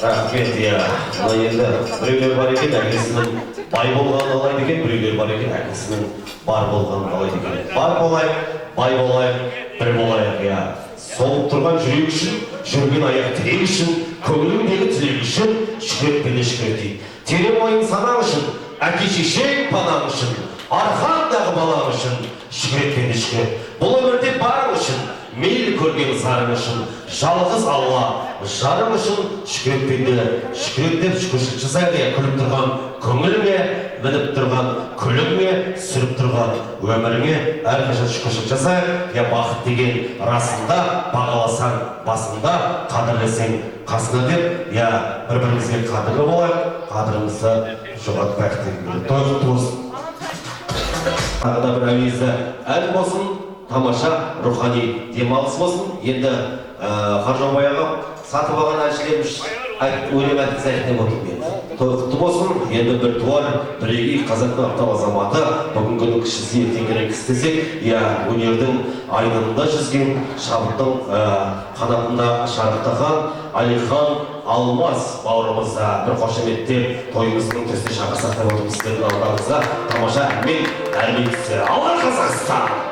Рахмет, иә. Мына енді біреулер бар екен, әкесінің бай болғанын қалайды екен, біреулер бар екен, әкесінің бар болғанын қалайды екен. Бар болайық, бай болайық, бір болайық, иә. Солып тұрған жүрек үшін, жүрген аяқ тірек үшін, көңіліңдегі тілек үшін, шүкірекпен шүкір дейді. Терең ойын санаң үшін, әке шешең панаң үшін, арқаңдағы балаң үшін, шүкірекпен шүкір. Бұл өмірде барың үшін, мейлі көрген зарың үшін, жалғыз Алла жарың үшін шүкіреттеп шүкіршілік жасайды. Күліп тұрған көңіліңе, мініп тұрған күліңе, сүріп тұрған өміріңе әрқашан шүкіршілік жасайық. Бақыт деген расында, бағаласаң басында, қадірлесең қасында деп, бір-бірімізге қадірлі болайық, қадірімізді жоғалтпайық деген. Той құтты болсын. Тағы да бір әуезді ән болсын, тамаша рухани демалыс болсын. Енді Қаржанбай ағам сатып алған әншілеріміз өлең айтқызайық деп отырмын. Той құтты болсын. Енді бір туар, бірегей қазақтың аптап азаматы, бүгінгі кішісі ертеңгілік істесек, өнердің айнында жүзген, шабыттың қанатында шарықтаған Алихан Алмас бауырымызда бір қошеметтеп тойымыздың төсіне шақырсақ деп отырмыз. Сіздердің алдыңызда тамаша әнмен әрмен Алла Қазақстан!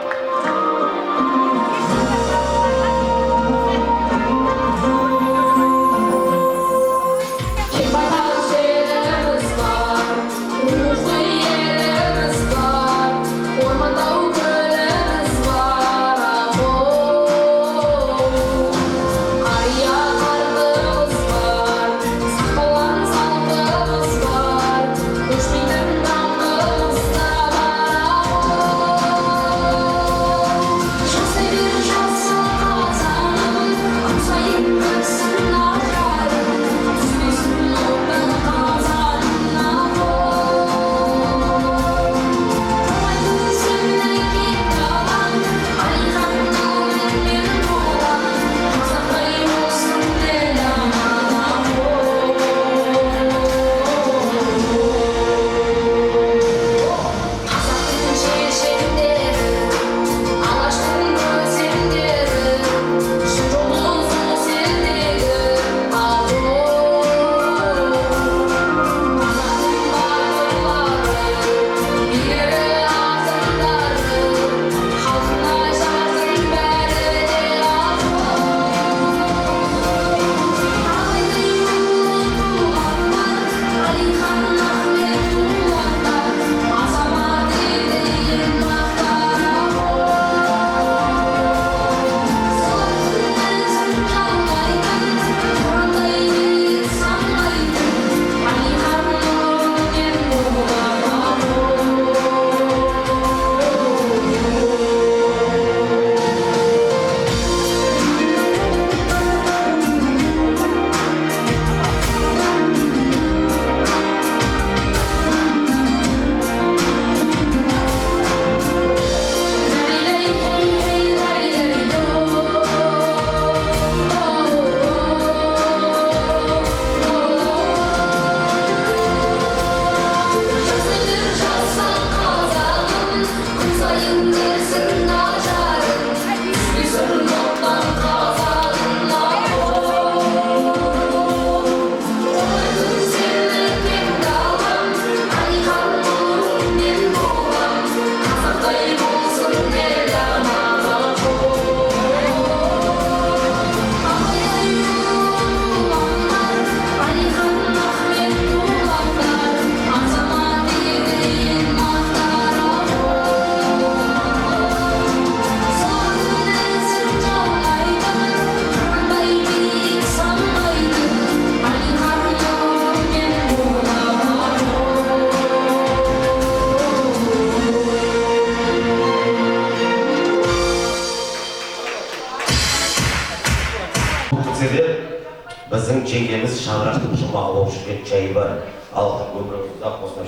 Біздің жеңгеміз шаңырақтың жұмағы болып жүрген жайы бар. Алтын өмірімізді қосынып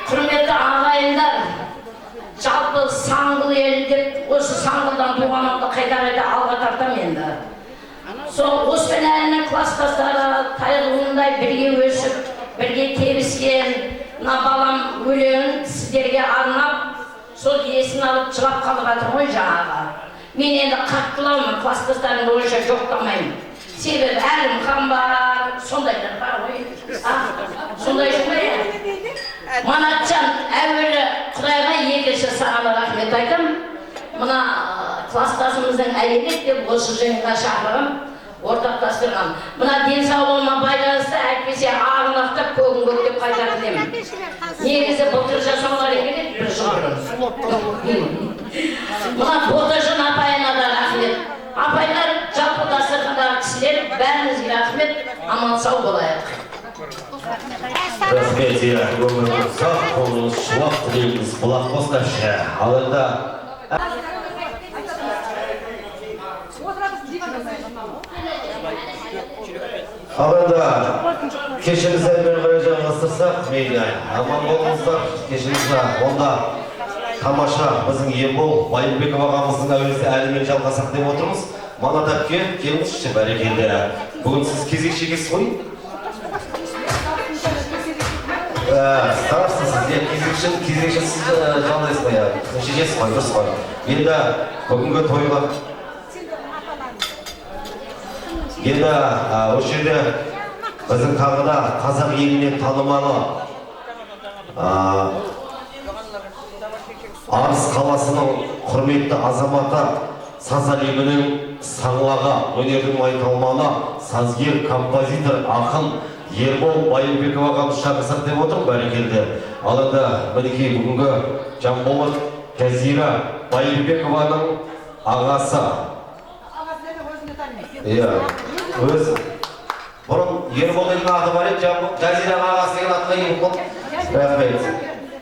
Құрметті ағайындар, жалпы Саңғыл елі деп, осы Саңғылдан туғанымды қайта-қайта алға тартам енді. Сол Оспен әлінің класстастары тайлығындай бірге өсіп, бірге тебіскен, мына балам өлеңін сіздерге арнап, сол есін алып жылап қалып жатыр ғой жаңағы. Мен енді қаттыламын, класстастарымды ойша жоқтамаймын. Себебі Әлімхан бар, сондайлар бар ғой. Сондай жұмай. Манатжан, әуелі Құдайға екінші саған рахмет айтам. Мына класстасымыздың әйелі деп осы жиынға шақырған, ортақтастырған. Мына денсаулығыма байланысты әйтпесе ағынақтап көгін көктеп қайтады деймін. Негізі былтыр жасаулар керек бір жыл бұрын. Мына Ботажан апайына да рахмет. Апайлар жалпы дастархандағы кісілер, бәріңізге рахмет, аман сау болайық. Рахмет, өміріңіз сақ, қолыңыз шуақ, тілегіңіз бұлақ болсыншы. Ал енді кешіңізден бері қарай жалғастырсақ, мейлі, аман болыңыздар, кешіңізді онда тамаша біздің Ербол Байымбеков ағамыздың әуелісі әлімен жалғасақ деп отырмыз. Манат әпке, келіңізші бәрекелді. Бүгін сіз кезекші екенсіз ғой? Старапсыз, кезекші сіз жалдайсыз ғой, шешесіз ғой, дұрыс ғой. Енді бүгінгі тойға осы жерде біздің тағы да қазақ елінен танымалы Арыс қаласының құрметті азаматы, саз әлемінің саңлағы, өнердің майталманы, сазгер, композитор, ақын Ербол Байымбеков ағамыз шақырсақ деп отырмын, бәрекелді. Ал енді мінекей бүгінгі Жанболат Жазира Байымбекованың ағасы. Өзі. Бұрын Ербол деген аты бар еді, Жазираның ағасы деген атқа ие болды. Рахмет.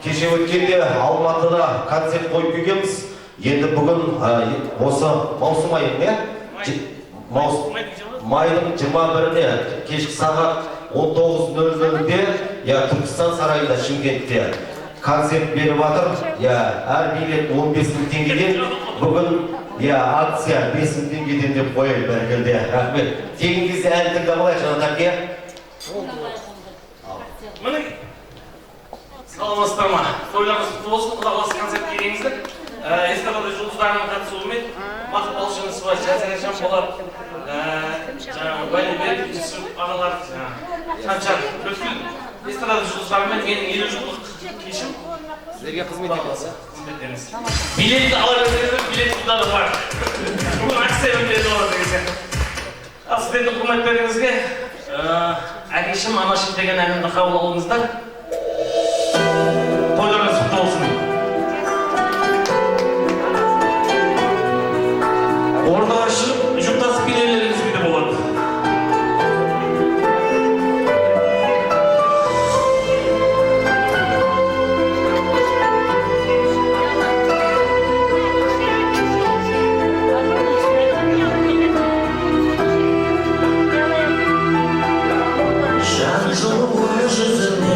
Кеше өткенде Алматыда концерт қойып келгенбіз. Енді бүгін осы маусым айында, майдың 21-іне кешкі сағат 19:00-де Түркістан сарайында Шымкентте концерт беріп жатыр. Әр билет 15.000 теңгеден, бүгін акция 5.000 теңгеден деп қойып бәрекелді. Рахмет. Тегін кезде ән тыңдап алайық, Жанат әпке. Саламатсыздар ма? Тойларыңыз құтты болсын, Құда қаласа концертке келіңіздер. Эстарада жұлдыздарының қатысуымен Бақыт Балшынысова, Жазира Жанболат, Байымбек, Жүсіп ағалар, Шаншар, Лөткіл эстарада жұлдыздарымен менің 50 жылдық кешім. Сіздерге қызмет етіңіз. Билетті ала берсеңіздер, билет құлдары бар. Бүгін акция өндіреді олар деген сияқты. Ал сіздердің құрметтеріңізге әкешім, анашым деген әнімді қабыл алыңыздар. Тойларыңыз құтты болсын. Ордаға шығып, жұптасып келелеріңіз де болады. Жан жылуы жүзіне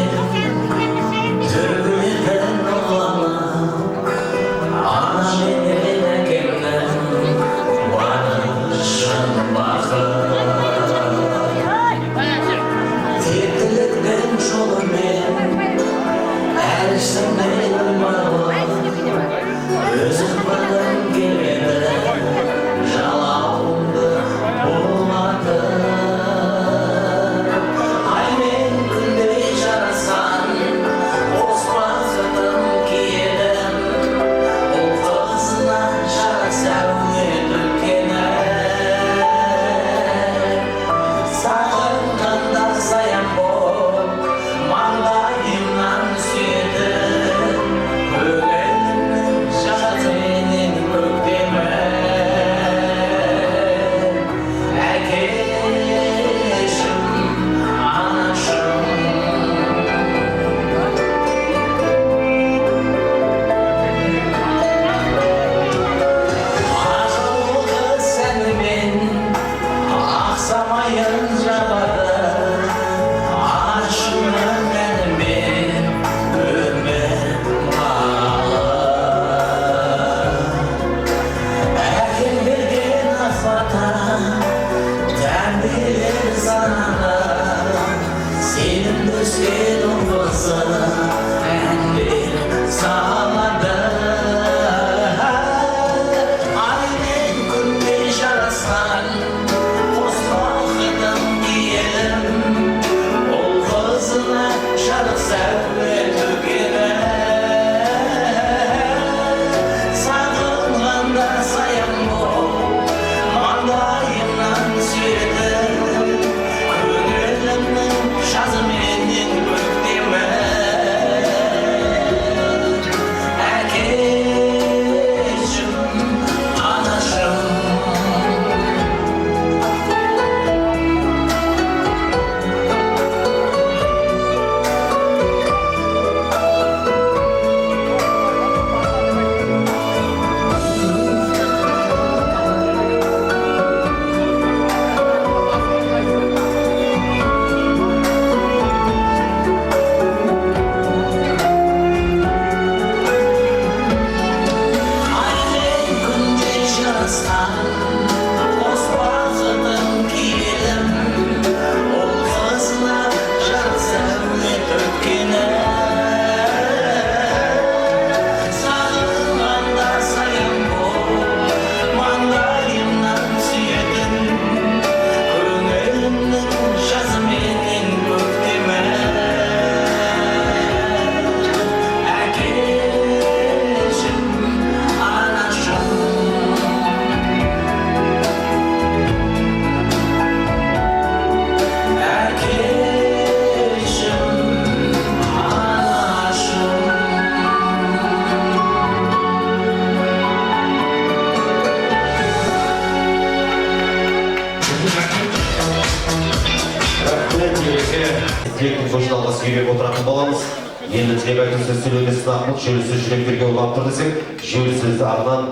Тілектің көшін сүйреп отыратын боламыз. Енді тілек айту сөз сөйлеуде сынақ бұл, жүйелі сөз жүректерге ұлап тұр десек, жүйелі сөзді ағынан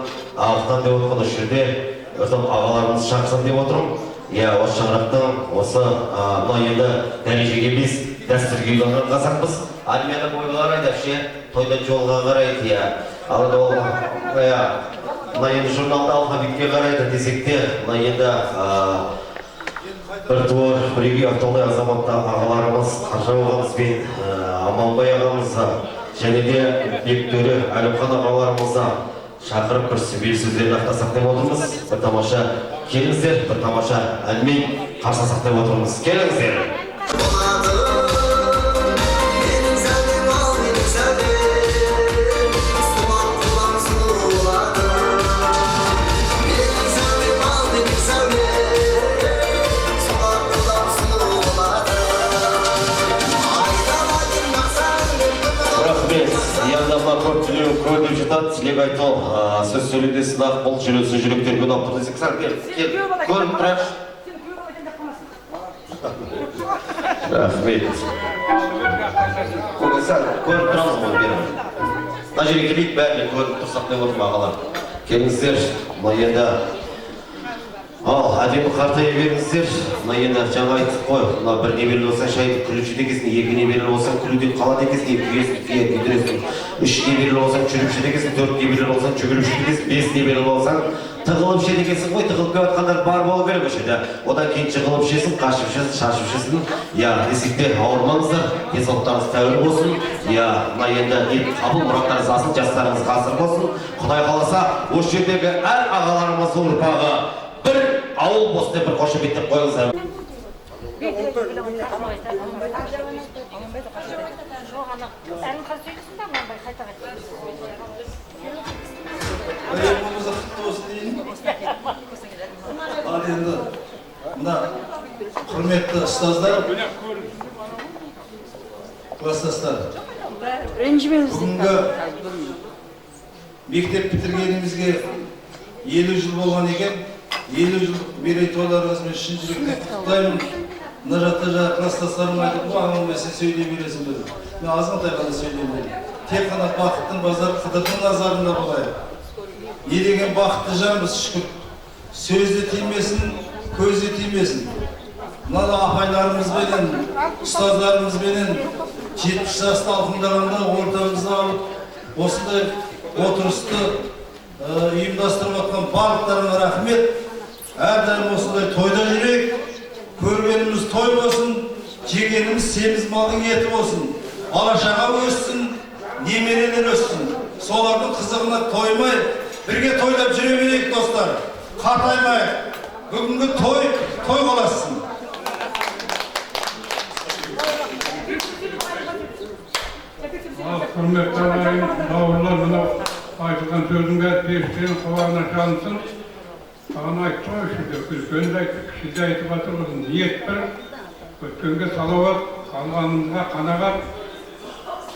деп отырған осы жерде өзім ағаларымыз шақырсын деп отырмын. Осы шаңырақтың осы мына енді дәрежеге емес дәстүрге үйленген қазақпыз. Армияда бойға қарайды, тойдан жолға қарайды. Алда ол мына енді журналда алфавитке қарайды десек те, мына енді бір туыр, бірегей автолай азаматта ағаларымыз Қаржау ағамыз бен Аманбай ағамызды және де Бектөрі Әлімхан ағаларымызды шақырып бір сүбелі сөздерін ақтасақ деп отырмыз. Бір тамаша келіңіздер, бір тамаша әнмен қарсасақ деп отырмыз. Келіңіздер! Көрдіп жатады, тілек айту, сөз сөйлеуде сынақ бұл, жүрелсіз жүректерге ұнап тұр десек, сәл көріп тұрайық. Рахмет. Сәл көріп тұрамыз бұл беріп. Мына жерге келейік, бәріне көріп тұрсақ деп отырмын ағалар. Келіңіздер, мұна енді әдемі қартая беріңіздер. Мұна енді жаңа айттық қой, мұна бір небелі болсаң шайды күліп жеді екесің, екі небелі болсаң күлуден қалады екесің, екі күйдіресің. Үш небелі болсаң жүріп жеді екесің, төрт небелі болсаң жүгіріп жеді екесің, бес небелі болсаң тығылып жеді екесің ғой, тығылып келіп жатқандар бар болу керек осы жерде. Одан кейін жығылып жесін, қашып жесін, шашып жесін. Десек те ауырмаңыздар, денсаулықтарыңыз тәуір болсын. Мына енді ел қабыл, мұраттарыңыз асыл, жастарыңыз ғасыр болсын. Құдай қаласа, осы жердегі әр ағаларымыздың ұрпағы бір ауыл болсын деп бір қошеметтеп қойыңыздар. Ал енді мына құрметті ұстаздар, кластастар, бүгінгі мектеп бітіргенімізге 50 жыл болған екен. 50 жыл мерейтойларыңызбен шын жүректен құттықтаймын. Мына жақта кластастарым айтып, ағам сен сөйлей бересің деді. Мен азғантай ғана сөйлеймін. Тек қана бақыттың базары Қыдырдың назарында болайық. Не деген бақытты жанбыз, шүкір. Сөзде тимесін, көзде тимесін. Мына апайларымызбенен, ұстаздарымызбенен 70 жасты алқымдағанда ортамызда алып, осындай отырысты ұйымдастырып отқан барлықтарына рахмет. Әрдайым осындай тойда жүрейік. Көргеніміз той болсын, жегеніміз семіз малдың еті болсын. Алашаға өссін, немерелер өссін. Солардың қызығына тоймай, бірге тойлап жүре берейік достар. Қартаймайық. Бүгінгі той қаласын. Құрметті ағайын, бауырлар, мынау айтылған сөздің бәрі періштенің құлағына жансын. Саған айтты ғой үшінде, үлкенді айтты, кішіде айтып жатыр болсын. Ниет бір, өткенге салауат, қалғанымызға қанағат.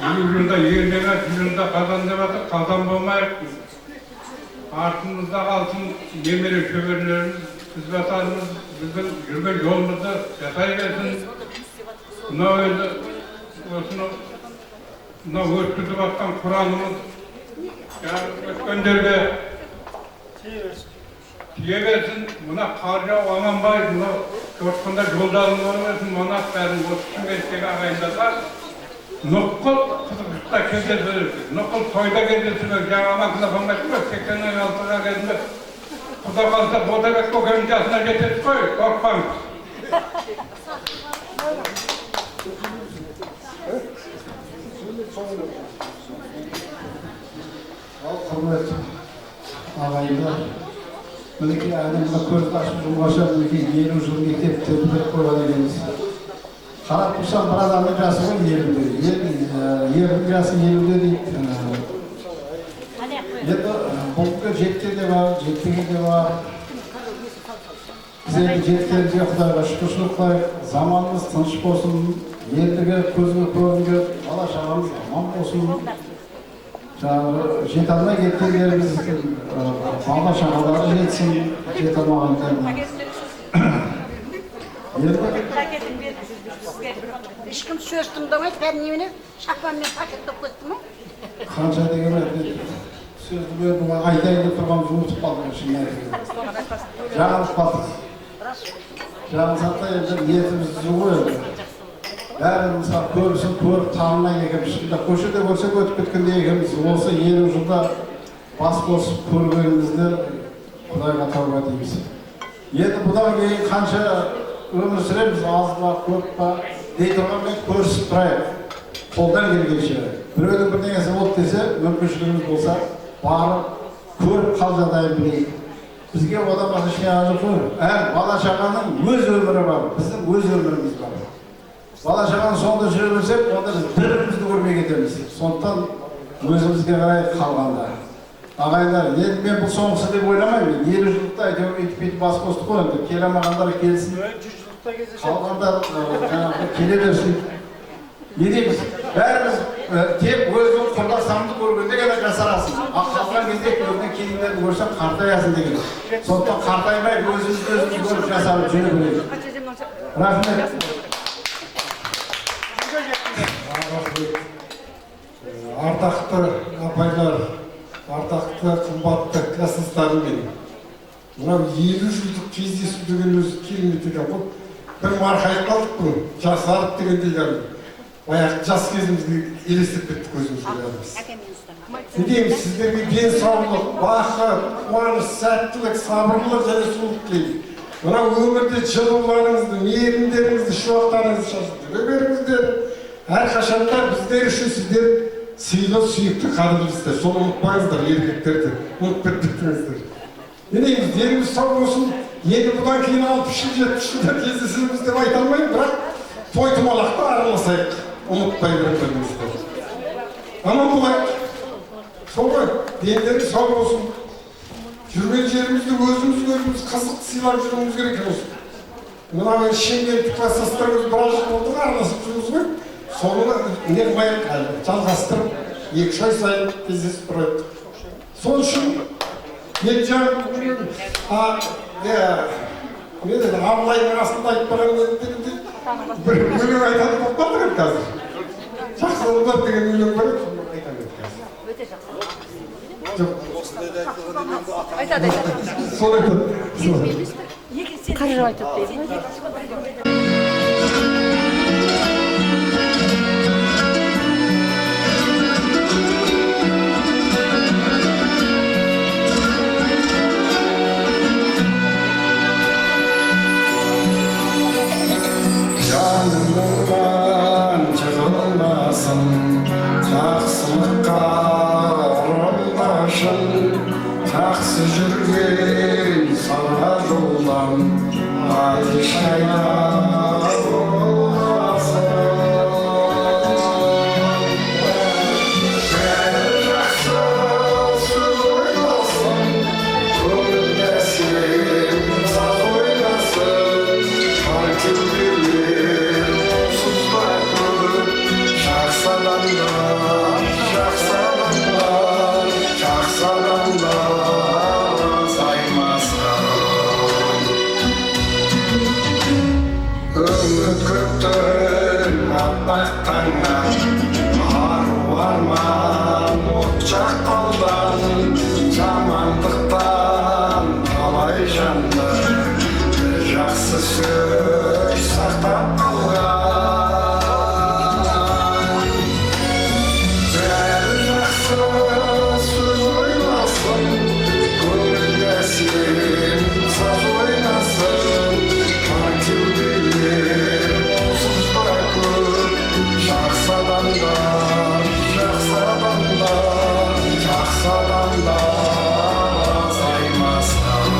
50 жылда ерлеңе, 100 жылда қазан деп жатыр, қазан болмайық. Артымызда қалсын немере шөберлеріміз, біз батарымыз, біздің жүрген жолымызды жасай берсін. Мынау өзі, осыны мынау өткізіп жатқан Құранымыз өткендерге тие берсін. Мына Қаржау Аманбай, мынау жұртқында жолдарың болсын, манақ бәрін осы Шымкенттегі ағайындарға нұққыл қызықта кездесіп, нұққыл тойда кездесіп, жаңа қылапамайды ғой, 86-ға кезінде Құда қалса Ботабек көкемнің жасына жетеді қой, қорықпаңыз. Құрметті ағайындар, мінекей әлемді көзді ашып жұмғаша мінекей 50 жыл мектепті бітіріп қойған екенбіз. Қарап тұрсам бір адамның жасы ғой 50-де. Ердің жасы 50-де дейді. Енді бұлтқа жеткен де бар, жетпеген де бар. Біз енді жеткенде Құдайға шүкіршілік қылайық. Заманымыз тыныш болсын, ендігі көзге көрінген бала-шағамыз аман болсын. Жете алмай кеткендеріміздің бала-шағалары жетсін, жете алмағандардың. Енді Ешкім сөз тыңдамайды, бәрін немене шапанмен пакеттеп кетті ма? қанша деген сөзді бердім, айтайын деп тұрғанымыз ұмытып қалдық шын айтайын. Жаңылып қалдық. Жаңылсақта енді ниетіміз түзу ғой енді. Бәрі мысалы көбісін көріп танымай екенбіз. Көшеде көрсек өтіп кеткенде екенбіз. Осы 50 жылда бас қосып көргенімізді Құдайға тәуба дейміз. Енді бұдан кейін қанша өмір сүреміз, аз ба, көп па, дей тұрғанмен көрісіп тұрайық. Қолдан келгенше. Біреудің бірдеңесі болды десе, мүмкіншілігіміз болса, барып көріп қал жағдайын білейік. Бізге одан басқа ештеңе жоқ қой. Әр бала шағаның өз өмірі бар, біздің өз өміріміз бар. Бала шағаның соңында жүре берсек, онда біз бір-бірімізді көрмей кетеміз. Сондықтан өзімізге қарай қалғанда. Ағайындар, енді мен бұл соңғысы деп ойламаймын. 50 жылдықта әйтеуір өйтіп бас қостық қой енді. Келе алмағандар келсін. Қалғандар жаңағы келе берсін. Не дейміз? Бәріміз тек өзінің құрдастарымызды көргенде ғана жасарасың. Қалған кезде өзінің келіндерін көрсең қартаясың деген. Сондықтан қартаймай өзімізді көріп жасарып жүре берейік. Рахмет. Ардақты апайлар, ардақты қымбатты класстастарым менің. Мынау 50 жылдық кездесу деген өзі керемет екен ғой. Бір марқайып қалдық бұл, жасарып дегендей кәдімгі. Баяғы жас кезімізге елестеп кеттік өзімізге бәріміз. Не дейміз, сіздерге денсаулық, бақыт, қуаныш, сәттілік, сабырлық және сұлулық тілеймін. Мынау өмірде жылуларыңызды, мейірімдеріңізді, шуақтарыңызды шашып жүре беріңіздер. Әрқашанда біздер үшін сіздер сыйлы, сүйікті қадірлісіздер. Соны ұмытпаңыздар, еркектерді. Ұмытып кетпеңіздер. Не дейміз, деніңіз сау болсын. Енді бұдан кейін 60 жыл, 70 жылда кездесеміз деп айта алмаймын, бірақ той томалақта араласайық. Ұмытпай беріңіздер. Аман болайық. Сол ғой, дендеріңіз сау болсын. Жүрген жерімізді өзіміз көріміз қызықты сыйлап жүруіміз керек осы. Мынау Шымкенттік класстастарымыз біраз жыл болды араласып жүрміз ғой. Соны не қылмайық әлі, жалғастырып, 2 ай сайын кездесіп тұрайық. Сол үшін мен жаңағы Абылайдың астында айтпаған дегенде бір өлең айтады болып қалдыр қазір. Жақсылықтар деген өлең бар еді, соны айтамын қазір. Өте жақсы. Жоқ. Айтады. Соны айтады. Қаржы айтады дейді. Жанымнан жығылмасын, жақсылыққа ұрылмашын, жақсы жүрген сала жолдан ай шайнап болмасын. Бәрі жақсы сөз ойласын, көңілде сен саз ойнасын, кеудеме сызбай көріп, жақсы адамдар, жақсы адамдар, жақсы адамдар саймасқан. Үміт күттім аппақ таңнан, ару арман от жақпалдан, жамандықтан талай жанды, жақсы сөз сақтап қалған. Бәрі жақсы сөз ойласын, көңілде сен саз ойнасын, кеудеме сызбай көп, жақсы адамдар, жақсы адамдар, жақсы адамдар саймасқан.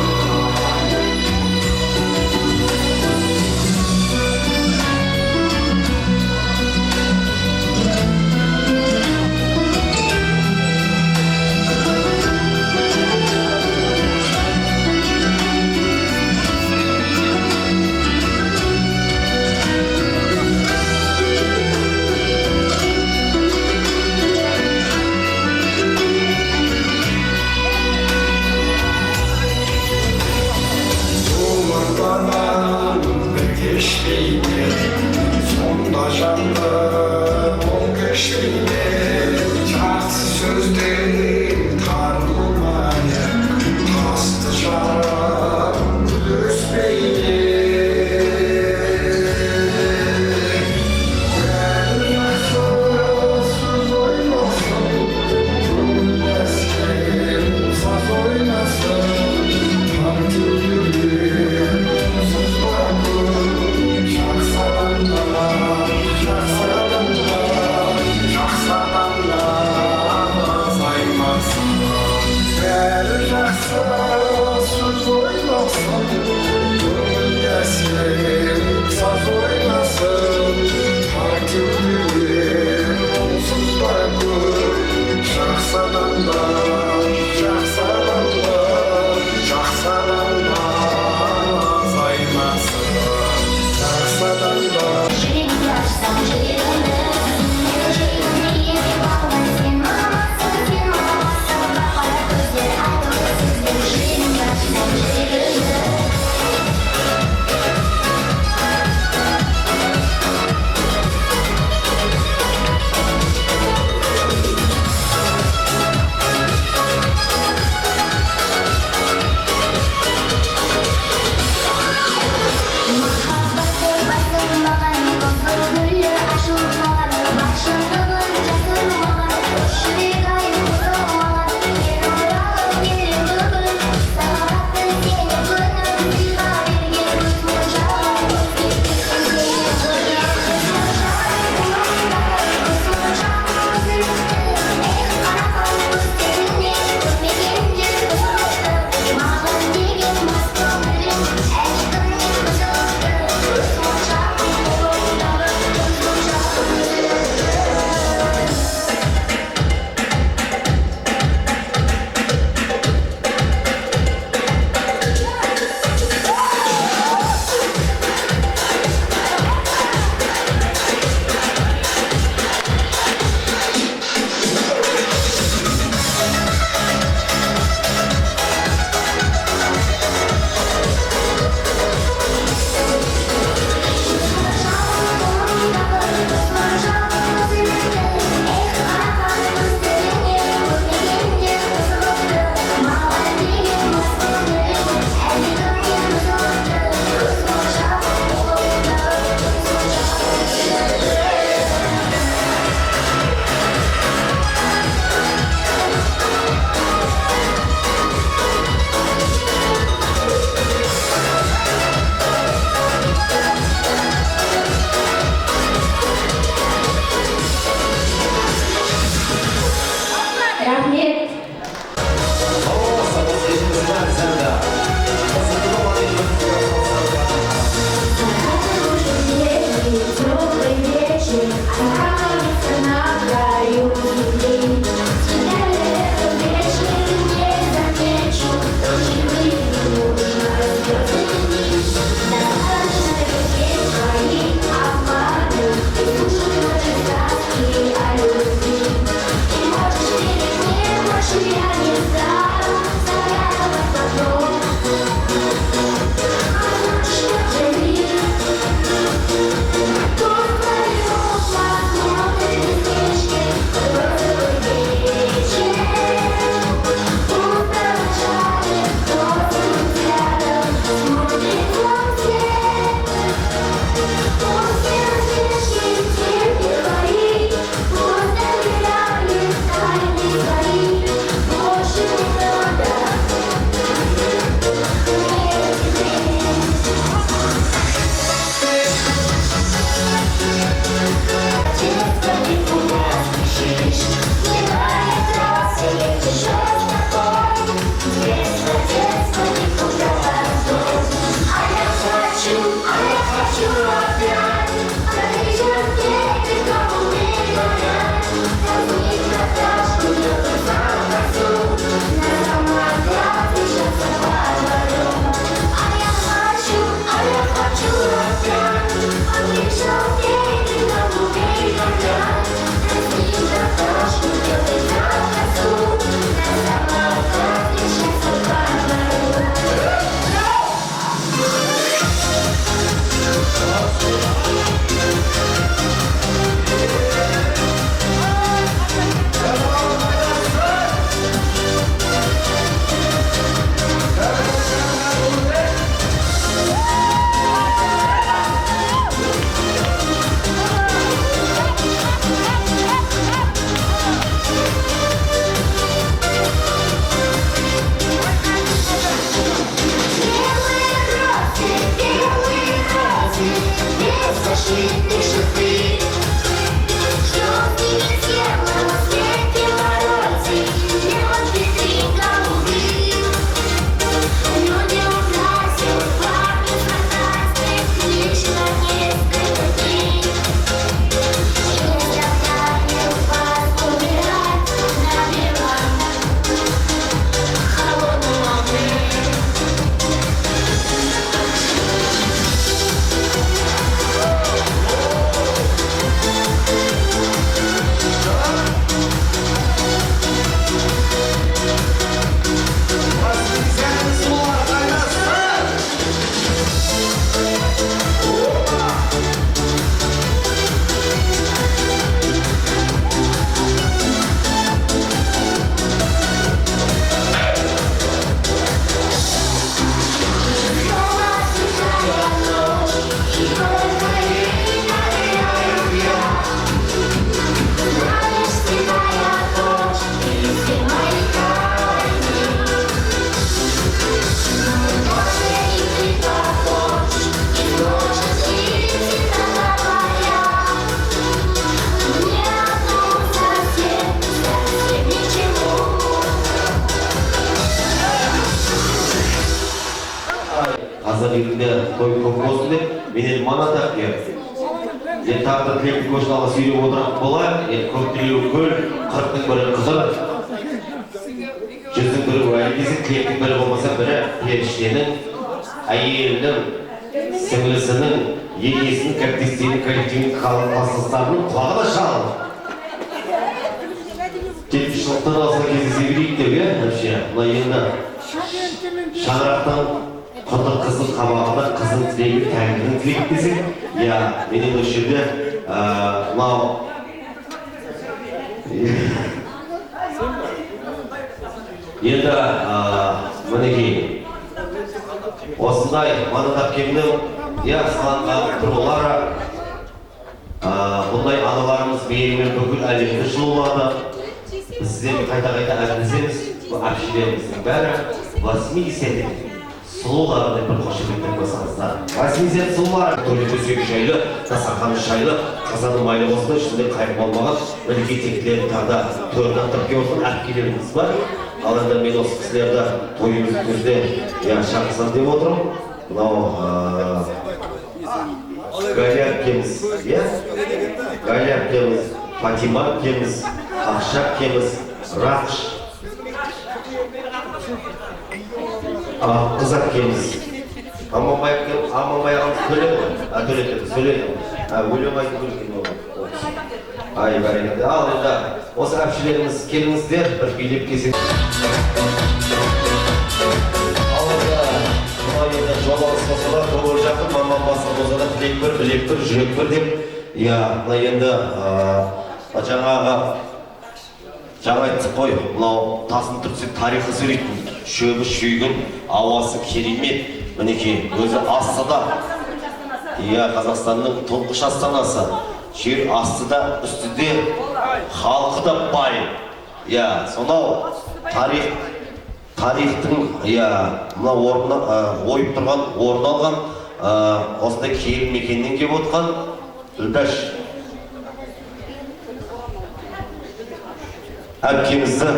Қазақ елінде той көп болсын деп, мен енді манатақ деп. Енді тағдыр тілекті көшін ала сөйлеп отыратын болайық. Енді көп тілеу көл, 40-тың бірі қызыр. 100-тің бірі уәли десек, тілектің бірі болмаса бірі періштенің, әйелінің, сіңлісінің, егесінің, кәптестенің, коллективінің кластастарының құлағына шалын. 70 жылықтан алса кездесе берейік деп, әпше, мына енді шаңырақтан құндық қыздың қабағында қыздың тілегі тәңірдің тілегі десек, менен осы жерде мынау енді мінекей осындай манатақ кемнің салынған тұрғылары бұндай аналарымыз мейірімен бүкіл әлемді жылулады. Сіздерге қайта-қайта әңгімелесеміз, әпшелеріміздің бәрі 80 сұлулары деп бір қошеметтен қойсаңыздар. 80 сұлулары төле төсегі жайлы, дастарханы жайлы, қазаны майлы болсын, ішінде қайық болмаған, мінекей тектілерін тағы төрін аттырып келген әпкелеріміз бар. Ал енді мен осы кісілерді тойымыз күзде шақырсам деп отырмын. Мынау Галя әпкеміз, Галя әпкеміз, Фатима әпкеміз, Ақша әпкеміз, Рақш, қыз әпкеміз, Аманбай ағамыз сөйледі. Өлең айтып өлген ол. Ай, бәрекелді. Ал енді осы әпшелеріміз келіңіздер, бір билеп келсек. Ал енді жол алыспаса да, тобыр жақын, маман басын болса да, тілек бір, білек бір, жүрек бір деп. Мына енді жаңа айтсық қой, мынау тасын түртсек тарихы сөйлейтін, шөбі шүйгін, ауасы керемет, мінекей өзі Астанада, Қазақстанның тұңғыш астанасы, жер астыда, үстіде, халқы да бай. Сонау тарихтың мына ойып тұрған, орын алған, осындай киелі мекеннен келіп отқан Үлбәш әпкемізді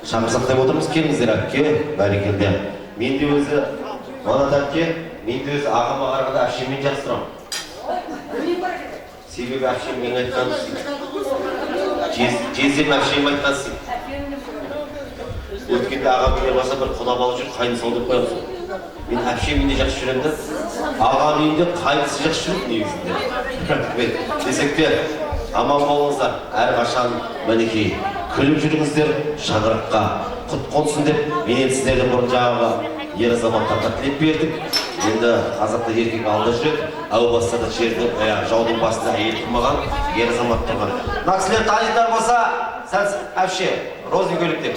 шақырсақ деп отырмыз. Келіңіздер әпке, бәрекелді. Мен де өзі, Манат әпке, мен де өзі ағама қарағанда әпшеммен жақсы тұрамын. Себебі әпшем мен айтқан жездем әпшем айтқан өткенде ағам келе баса бір құда балы жүр, қайын сол деп қоямыз. Мен әпшем үйінде жақсы жүремін да. Ағам үйінде қайсысы жақсы жүреді негізінде. Рахмет. Десек те аман болыңыздар. Әрқашан мінекей күліп жүріңіздер шаңыраққа құт қонсын деп мен сіздерден бұрын жаңағы ер азаматтарға тілеп бердік. Енді қазақта еркек алда жүреді, әу баста да жердің жаудың басында әйел тұрмаған, ер азамат тұрған. Мына кісілер танитындар болса, сәл әпше, розы көйлектер.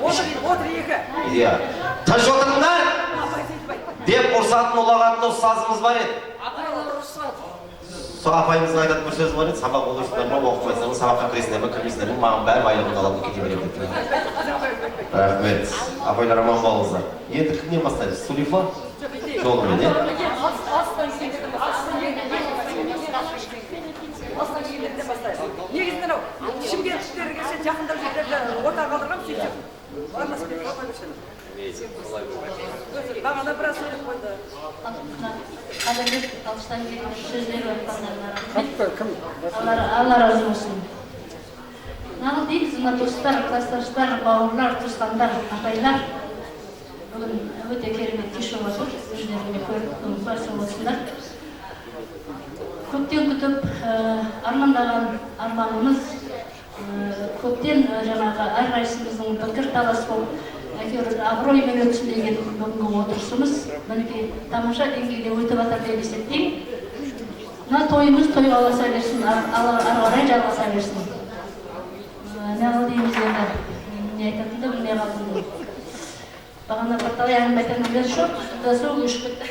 Отыр екі. Иә. Тыныш отырыңдар деп ұрсатын ұлағатын ұстазымыз бар еді. Сол апайымыздың айтатын бір сөзі бар еді, сабақ оқисыңдар ма, оқымайсыңдар ма, сабаққа кіресіңдер ме, кірмейсіңдер ме, маған бәрі байлығымды аламын кете беремін деп. Рахмет. Апайлар аман болыңыздар. Енді кімнен бастаймыз? Сулифа? Жолымен, е? Негізінен ау, Шымкенттіктері келсе жақындап жердерді орта қалдырған сөйтіп. Бағана біраз сөйлеп қойды. Қадірлеп алыстан келген сөздер айтқандарына рахмет. Алла разы болсын. Нағыл дейміз, мына достар, класстастар, бауырлар, туысқандар, апайлар. Бүгін өте керемет кеш болып отыр. Өздеріне көріп қойсын болсындар. Көптен күтіп армандаған арманымыз, көптен жаңағы әрқайсымыздың пікір талас болып, әйтеуір абыроймен өтсін деген бүгінгі отырысымыз мінекей тамаша деңгейде өтіп жатыр деп есептеймін. Мына тойымыз тойға ұласа берсін, ары қарай жалғаса берсін. Неғыл дейміз енді, не айтатынды білмей қалдым. Бағана бірталай әңгіме айтатын бер жоқ, сол өшіп кетті.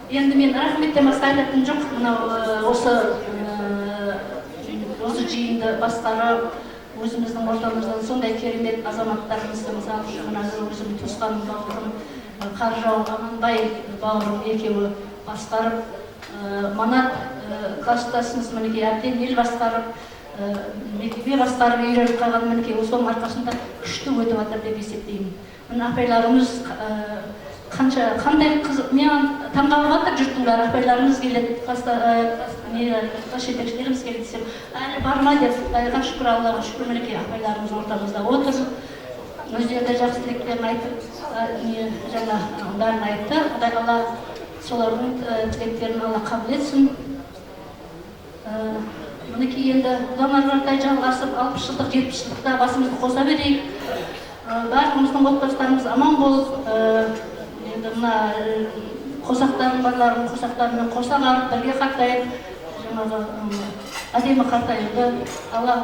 Енді мен рахметтен басқа айтатын жоқ, мынау осы жиынды басқарып, өзіміздің ортамыздан сондай керемет азаматтарымызды, мысалы үшін өзім туысқаным бауырым, Қаржау Аманбай бауырым екеуі басқарып, Манат класстасымыз мінекей әбден ел басқарып, мектепке басқарып үйреніп қалған мінекей осының арқасында күшті өтіп жатыр деп есептеймін. Мына апайларымыз қандай қызық, мен таңғалып жатыр жұрттың бәрі, апайларымыз келеді, класс жетекшілеріміз келеді десем, әлі бар ма деп, Құдайға шүкір, Аллаға шүкір, мінекей апайларымыз ортамызда отыр. Өздері де жақсы тілектерін айтып, жаңа бәрін айтты. Құдай Алла солардың тілектерін Алла қабыл етсін. Мінекей енді бұдан ары қарай жалғасып, 60 жылдық, 70 жылдықта басымызды қоса берейік. Барлығымыздың отбасыларымыз аман болып, енді мына қосақтардың барларын қосақтарымен қоса қарып, бірге қартайып, жаңағы әдемі қартаюды, Алла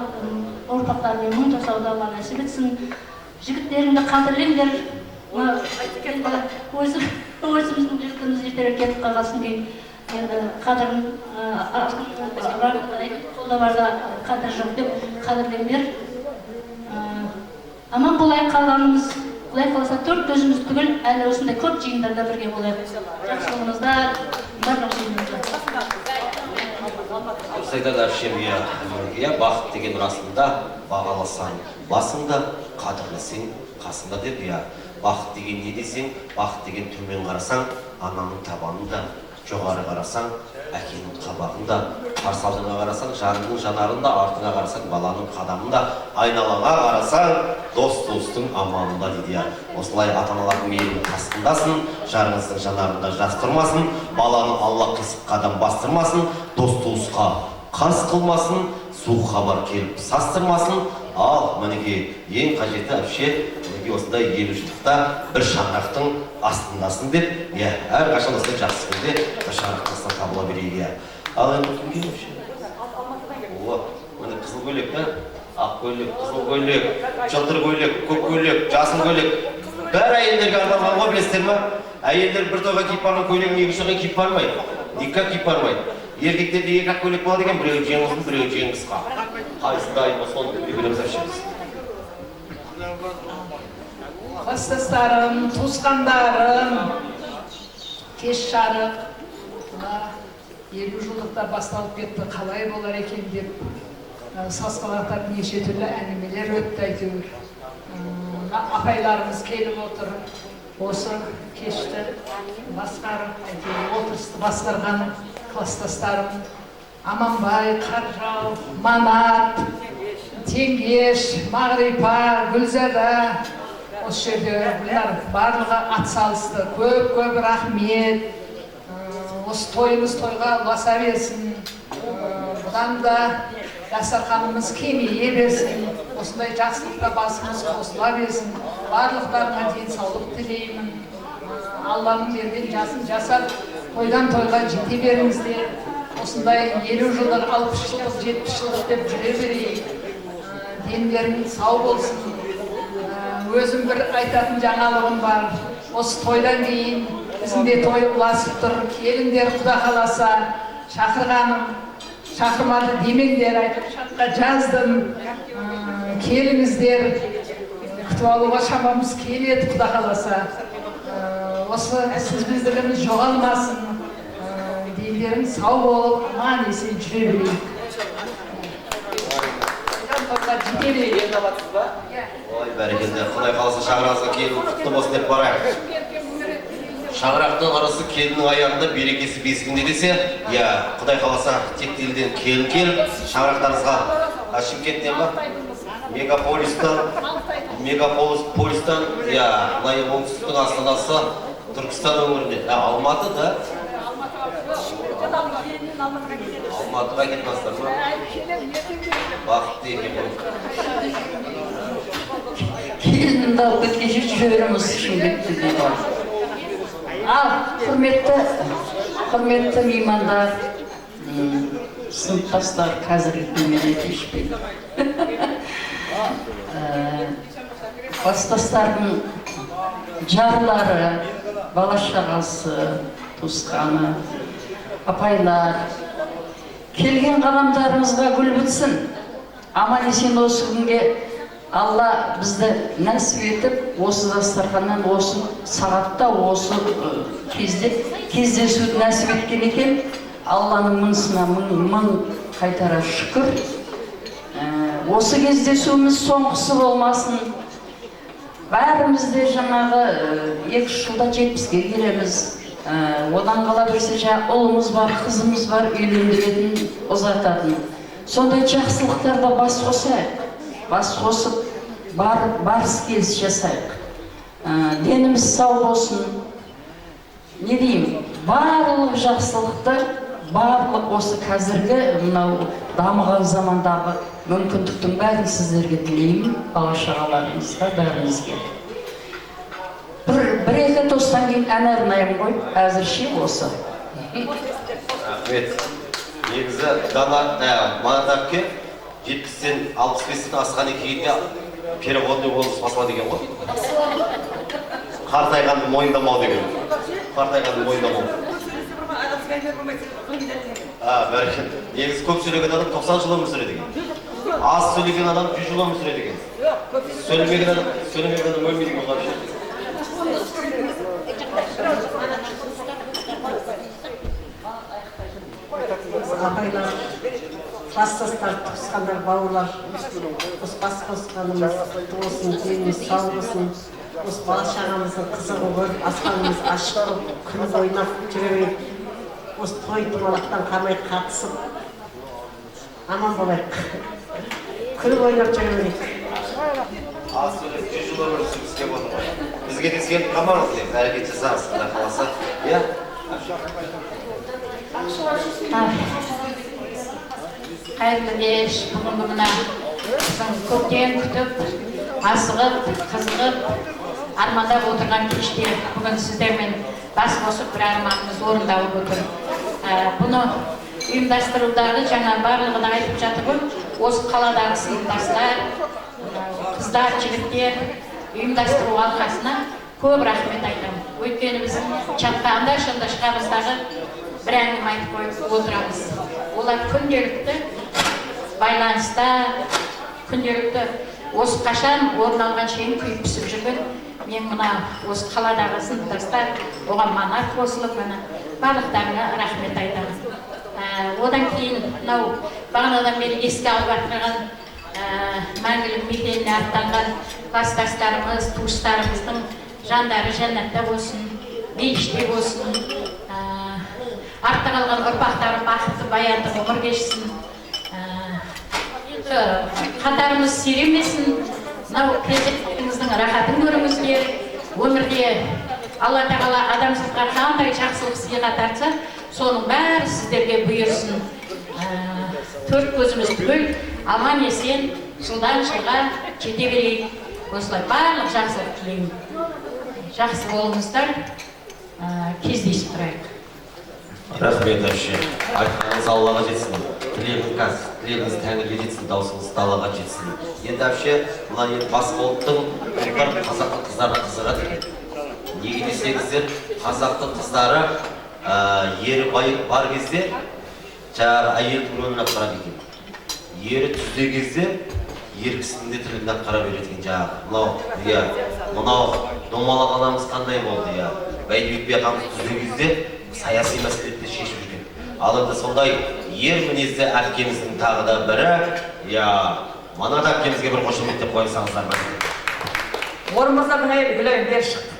ұрпақтарымен мың жасауды Алла нәсіп етсін. Жігіттеріңді қадірлеңдер. Өзіміздің жігітіміз ертерек кетіп қалғасын кейін. Енді қадірін қолда барда қадір жоқ деп қадірлеңдер. Аман болайық қалғанымыз, Құдай қаласа 4 көзіміз түгіл, әлі осындай көп жиындарда бірге болайық. Жақсы болыңыздар, барлық жиынымызда. Дұрыс айтады әпшем, иә, бақыт деген расында бағаласаң басыңда, қадірлесең қасыңда деп, иә. Бақыт деген не десең, бақыт деген төмен қарасаң, ананың табанында, жоғары қарасаң, әкенің қабағында, қарсы алдыңа қарасаң, жаныңның жанарында, артыңа қарасаң, баланың қадамында, айналаңа қарасаң, дос-достың аманында дейді. Осылай ата-аналардың мейірінің қасындасын, жарыңыздың жанарында жас тұрмасын, баланы Алла қисық қадам бастырмасын, дос-туысқа қас қылмасын, суық хабар келіп састырмасын. Ал мінекей ең қажеті әпше, мінекей осындай 50 жылдықта бір шаңырақтың астындасын деп, әрқашан осындай жақсы күнде бір шаңырақтың астында табыла берейік. Ал енді кімге әпше? Міне қызыл көйлек, ақ көйлек, қызыл көйлек, жылтыр көйлек, көк көйлек, жасыл көйлек. Бәрі әйелдерге арналған ғой, білесіздер ме? Әйелдер бір тойға киіп барған көйлегін екіншіге киіп бармайды, никак киіп бармайды. Еркектерде екі ақ көйлек болады екен, біреуі жең ұзын, біреуі жең қысқа. Қайсысы дайын болса оны көреміз әпшеміз. Класстастарым, туысқандарым, кеш жарық, 50 жылдықта басталып кетті, қалай болар екен деп сасқалақтап неше түрлі әңгімелер өтті әйтеуір. Апайларымыз келіп отыр, осы кешті басқарып, әйтеуір отырысты басқарған класстастарым Аманбай, Қаржау, Манат, Теңгеш, Мағрипа, Гүлзада, осы жерде бұлар барлығы атсалысты. Көп рахмет. Осы тойымыз тойға ұласа берсін. Бұдан да дастарханымыз кеңейе берсін. Осындай жақсылықта басымыз қосыла берсін. Барлықтарына денсаулық тілеймін. Алланың берген жасын жасап, тойдан тойға жете беріңіздер. Осындай 50 жылдық, 60 жылдық, 70 жылдық деп жүре берейік. Денлерің сау болсын. Өзім бір айтатын жаңалығым бар. Осы тойдан кейін біздің де той ұласып тұр. Келіңдер, Құда қаласа, шақырғаным, шақырмады демеңдер, айтып шатқа жаздым. Келіңіздер, күтіп алуға шамамыз келеді, Құда қаласа. Осы сіз біздігіміз жоғалмасын. Денлерің сау болып, аман есен жүре берейік. Ой, бәрекелді. Құдай қаласа шаңырағыңызға келін құтты болсын деп барайық. Шаңырақтың арасы келіннің аяғында, берекесі бесігінде десе, Құдай қаласа тектелден келін келіп, шаңырақтарыңызға Шымкенттен ба? Мегаполистан, мына оңтүстіктің астанасы Түркістан өңірінде. Алматы да? Алматыға кетмастар ма? Бақытты екен бұл. Келінімді алып кеткенше жүреріміз Шымкентте дейді. Ал, құрметті меймандар, сыныптастар қазіргі күнмен кешпейді. Кластастардың жарлары, бала-шағасы, туысқаны, апайлар, келген қадамдарымызға гүл бітсін. Аман есен осы күнге Алла бізді нәсіп етіп, осы дастарханнан, осы сағатта, осы кезде кездесуді нәсіп еткен екен. Алланың мұнысына мың қайтара шүкір. Осы кездесуіміз соңғысы болмасын. Бәрімізде жаңағы 2 жылда 70-ге келеміз. Одан қала берсе ұлымыз бар, қызымыз бар, үйлендіретін, ұзататын. Сондай жақсылықтарда бас қосайық. Бас қосып, барыс келіс жасайық. Деніміз сау болсын. Не деймін? Барлық жақсылықты, барлық осы қазіргі дамыған замандағы мүмкіндіктің бәрін сіздерге тілеймін, бала-шағаларыңызға, бәріңізге. Бір-екі тостан кейін ән арнайым ғой, әзірше осы. Рахмет. Негізі Манат әпке 70-тен 65-тен асқан екенде переводный голос баспа деген ғой. Қартайғанды мойындамау деген. Қартайғанды мойындамау. Бәрекелді. Негізі көп сөйлеген адам 90 жыл өмір сүреді екен. Аз сөйлеген адам 100 жыл өмір сүреді екен. Сөйлемеген адам өлмейді болған үшін. Апайлар, кластастар, туысқандар, бауырлар, осы бас қосқанымыз болсын, деніміз сау болсын, осы бала-шағамыздың қызығы көріп, асқанымыз ашық болып, күн ойнап жүре берейік. Осы той домалақтан қалмай қатысып, аман болайық. Күн ойнап жүре берейік. Аз сөйлеп 100 жыл өмір сүргіске болды ғой. Бізге де келіп қалмаңыз дейміз, әрекет жасаңыз, Құдай қаласа. Қайырлы кеш, бүгінгі мына көптен күтіп, асығып, қызығып, армандап отырған кеште бүгін сіздермен бас қосып бір арманымыз орындалып отыр. Бұны ұйымдастырудағы жаңа барлығына айтып жатыр ғой, осы қаладағы сыныптастар, қыздар, жігіттер ұйымдастыру алқасына көп рахмет айтамын. Өйткені біз чатқанда, шындашқамыздағы бір әңгіме айтып қойып отырамыз. Олар күнделікті байланыста, күнделікті осы қашан орын алған шейін күйіп пісіп жүрген. Мен мына осы қаладағы сыныптастар, оған Манат қосылып, барлықтарына рахмет айтамын. Одан кейін бағанадан бері еске алып жатқан мәңгілік мекеніне аттанған кластастарымыз, туыстарымыздың жандары жәннатта болсын, мейіште болсын, артта қалған ұрпақтары бақытты, баянды ғұмыр кешсін. Қатарымыз сиремесін, мынау президентіміздің өзіңіздің рахатын көріңіздер. Өмірде Алла тағала адамзатқа қандай жақсылық сыйға тартса, соның бәрі сіздерге бұйырсын. Төрт көзіміз түгел, аман есен, жылдан жылға жете берейік. Осылай барлық жақсылық тілеймін. Жақсы болыңыздар, кездесіп тұрайық. Рахмет әпше. Айтқаныңыз Аллаға жетсін. Тілегіңіз Тәңірге жетсін, даусыңыз далаға жетсін. Енді әпше, мына енді басқа ұлттың қазақтың қыздары қызығады. Неге десеңіздер, қазақтың қыздары ері бар кезде жаңағы әйелдің рөлін атқарады екен. Ері түзде кезде ер кісінің де тілін атқара береді екен жаңағы. Мынау домалақ анамыз қандай болды, Бәйдібек ағамыз түзде кезде саяси мәселелерді шешіп жүрген. Ал енді сондай ер мінезді әпкеміздің тағы да бірі, мана да әпкемізге бір қошемет деп қойсаңыздар ма? Орынбасардың әйелі Гүлайым бері шықты.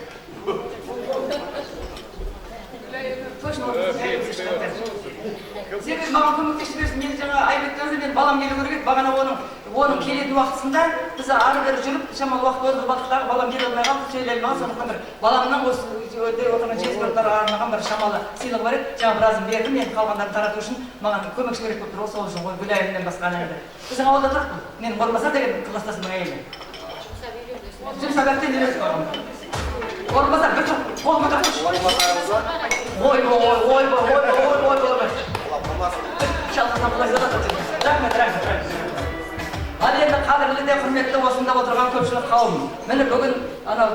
Себебі маған көмектесіп берсін, мен жаңа Айбектен мен балам келу керек еді, бағана оның келетін уақытысында біз ары бері жүріп, шамалы уақыт өтіп баттықтағы балам келе алмай қалды, сөйлей алмаған, сондықтан бір баламның осы отырған жезбіраттарға арнаған бір шамалы сыйлығы бар еді, жаңа біразын бердім, мен қалғандарын тарату үшін маған көмекші керек болып тұр, сол үшін ғой Гүлайымнен басқа әнді. Біздің ауылда тұрып, мен Орынбасар деген кластасымның әйелі. Жұмсабақтен үйреніп қалғам. Орынбасар бір қолыма тақшы. Ал енді қадірлі де құрметті осында отырған көпшілік қауым. Міне бүгін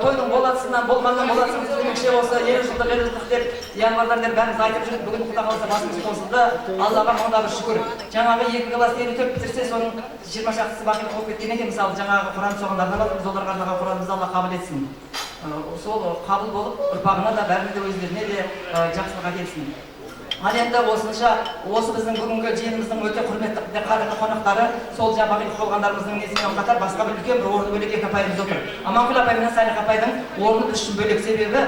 тойдың болатысынан болғаннан болатысын демекші осы 50 жылдық деп январдан бері бәріміз айтып жүріп, бүгін Құда қаласа басымыз қосылды. Аллаға мыңда бір шүкір. Жаңағы 2 класс 54 бітірсе, соның 20 шақтысы бақилық болып кеткен екен. Мысалы, жаңағы Құран соғандарына барып, біз оларға арнаған Құранымызды Алла қабыл етсін. Сол қабыл болып, ұрпағына да бәріне де өздеріне де жақсылық әкелсін. Ал енді осынша, осы біздің бүгінгі жиынымыздың өте құрметті қадірлі қонақтары, сол бақилық болғандарымыздың несімен қатар басқа бір үлкен бір орны бөлек екі апайымыз отыр. Аманкүл апай мен Салих апайдың орны біз үшін бөлек, себебі